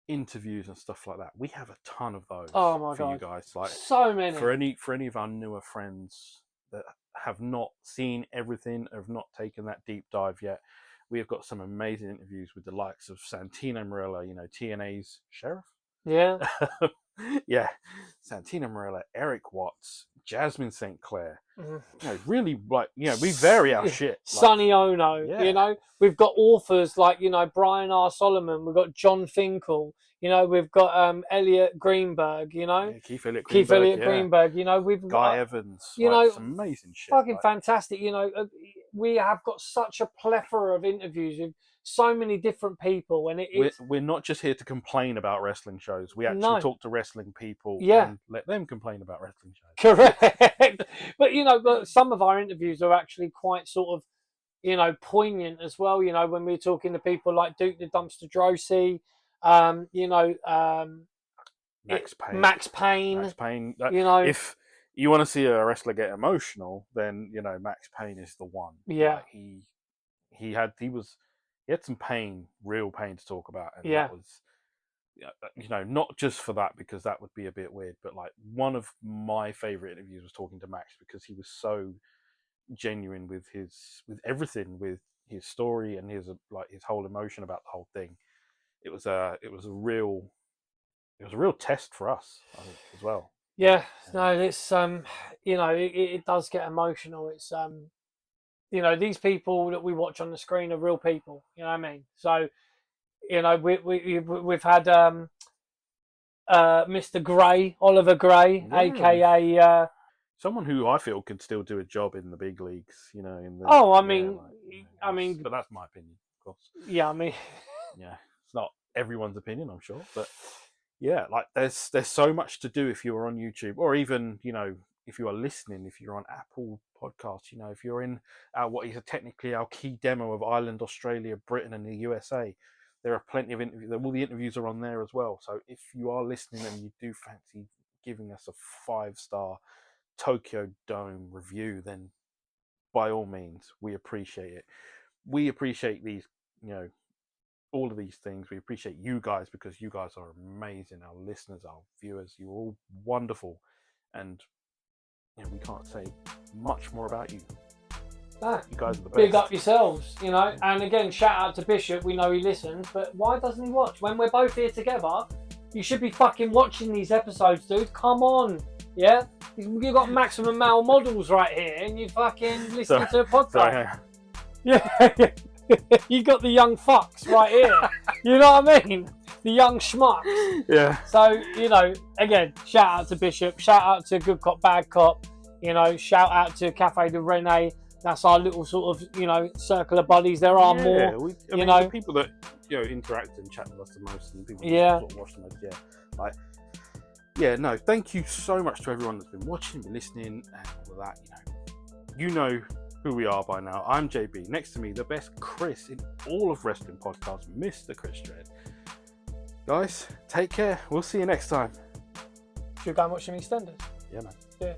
Speaker 1: interviews and stuff like that. We have a ton of those for you guys. Like,
Speaker 2: so many.
Speaker 1: For any of our newer friends that have not seen everything, have not taken that deep dive yet, we have got some amazing interviews with the likes of Santino Marella, you know, TNA's sheriff.
Speaker 2: Yeah.
Speaker 1: Yeah. Santino Marella, Eric Watts, Jasmine St. Clair.
Speaker 2: Mhm.
Speaker 1: You know, really, like, you know, we vary our shit.
Speaker 2: Sonny Ono,
Speaker 1: Yeah.
Speaker 2: you know, we've got authors like, you know, Brian R. Solomon, we've got John Finkel, you know, we've got Elliot Greenberg, you know,
Speaker 1: Yeah, Keith Elliott
Speaker 2: Greenberg, you know, we've
Speaker 1: Guy
Speaker 2: got,
Speaker 1: Evans,
Speaker 2: you
Speaker 1: like,
Speaker 2: know,
Speaker 1: some amazing shit.
Speaker 2: fucking
Speaker 1: Like,
Speaker 2: fantastic, you know. We have got such a plethora of interviews with so many different people, and
Speaker 1: we're not just here to complain about wrestling shows. We actually talk to wrestling people and let them complain about wrestling shows.
Speaker 2: Correct. But, you know, some of our interviews are actually quite sort of, you know, poignant as well. You know, when we're talking to people like Duke the Dumpster Drosy, you know, Max Payne.
Speaker 1: You know, if you want to see a wrestler get emotional, then, you know, Max Payne is the one.
Speaker 2: Yeah.
Speaker 1: Like, he had some pain, real pain to talk about, and
Speaker 2: Yeah.
Speaker 1: that was, you know, not just for that, because that would be a bit weird, but like, one of my favorite interviews was talking to Max, because he was so genuine with everything, with his story and his whole emotion about the whole thing. It was a real test for us, I think, as well.
Speaker 2: Yeah, no, it's you know, it does get emotional. It's you know, these people that we watch on the screen are real people. You know what I mean? So, you know, we've had Mr. Gray, Oliver Gray, aka
Speaker 1: someone who I feel could still do a job in the big leagues. You know,
Speaker 2: I mean,
Speaker 1: but that's my opinion, of course.
Speaker 2: Yeah, I mean,
Speaker 1: yeah, it's not everyone's opinion, I'm sure, but yeah, like, there's so much to do if you're on YouTube, or even, you know, if you are listening, if you're on Apple Podcasts, you know, if you're in what is technically our key demo of Ireland, Australia, Britain, and the USA. There are plenty of interviews. All the interviews are on there as well. So if you are listening and you do fancy giving us a 5-star Tokyo Dome review, then by all means, we appreciate it. We appreciate these, you know, all of these things. We appreciate you guys, because you guys are amazing. Our listeners, our viewers, you're all wonderful, and, you know, we can't say much more about you. You guys are the best.
Speaker 2: Big up yourselves, you know. And again, shout out to Bishop. We know he listens, but why doesn't he watch? When we're both here together, you should be fucking watching these episodes, dude. Come on, yeah. You've got Maximum Male Models right here, and you fucking listening to a podcast. Yeah. You got the young fucks right here. You know what I mean? The young schmucks.
Speaker 1: Yeah.
Speaker 2: So, you know, again, shout out to Bishop. Shout out to Good Cop, Bad Cop. You know, shout out to Cafe de Rene. That's our little sort of, you know, circle of buddies. There are more. I mean,
Speaker 1: the people that, you know, interact and chat with us the most, and people that sort of watch the most. Yeah. Like, yeah, no, thank you so much to everyone that's been watching, been listening, and all of that. You know who we are by now. I'm JB. Next to me, the best Chris in all of wrestling podcasts, Mr. Chris Dredd. Guys, take care. We'll see you next time.
Speaker 2: Should we go and watch some EastEnders?
Speaker 1: Yeah, man.
Speaker 2: Yeah.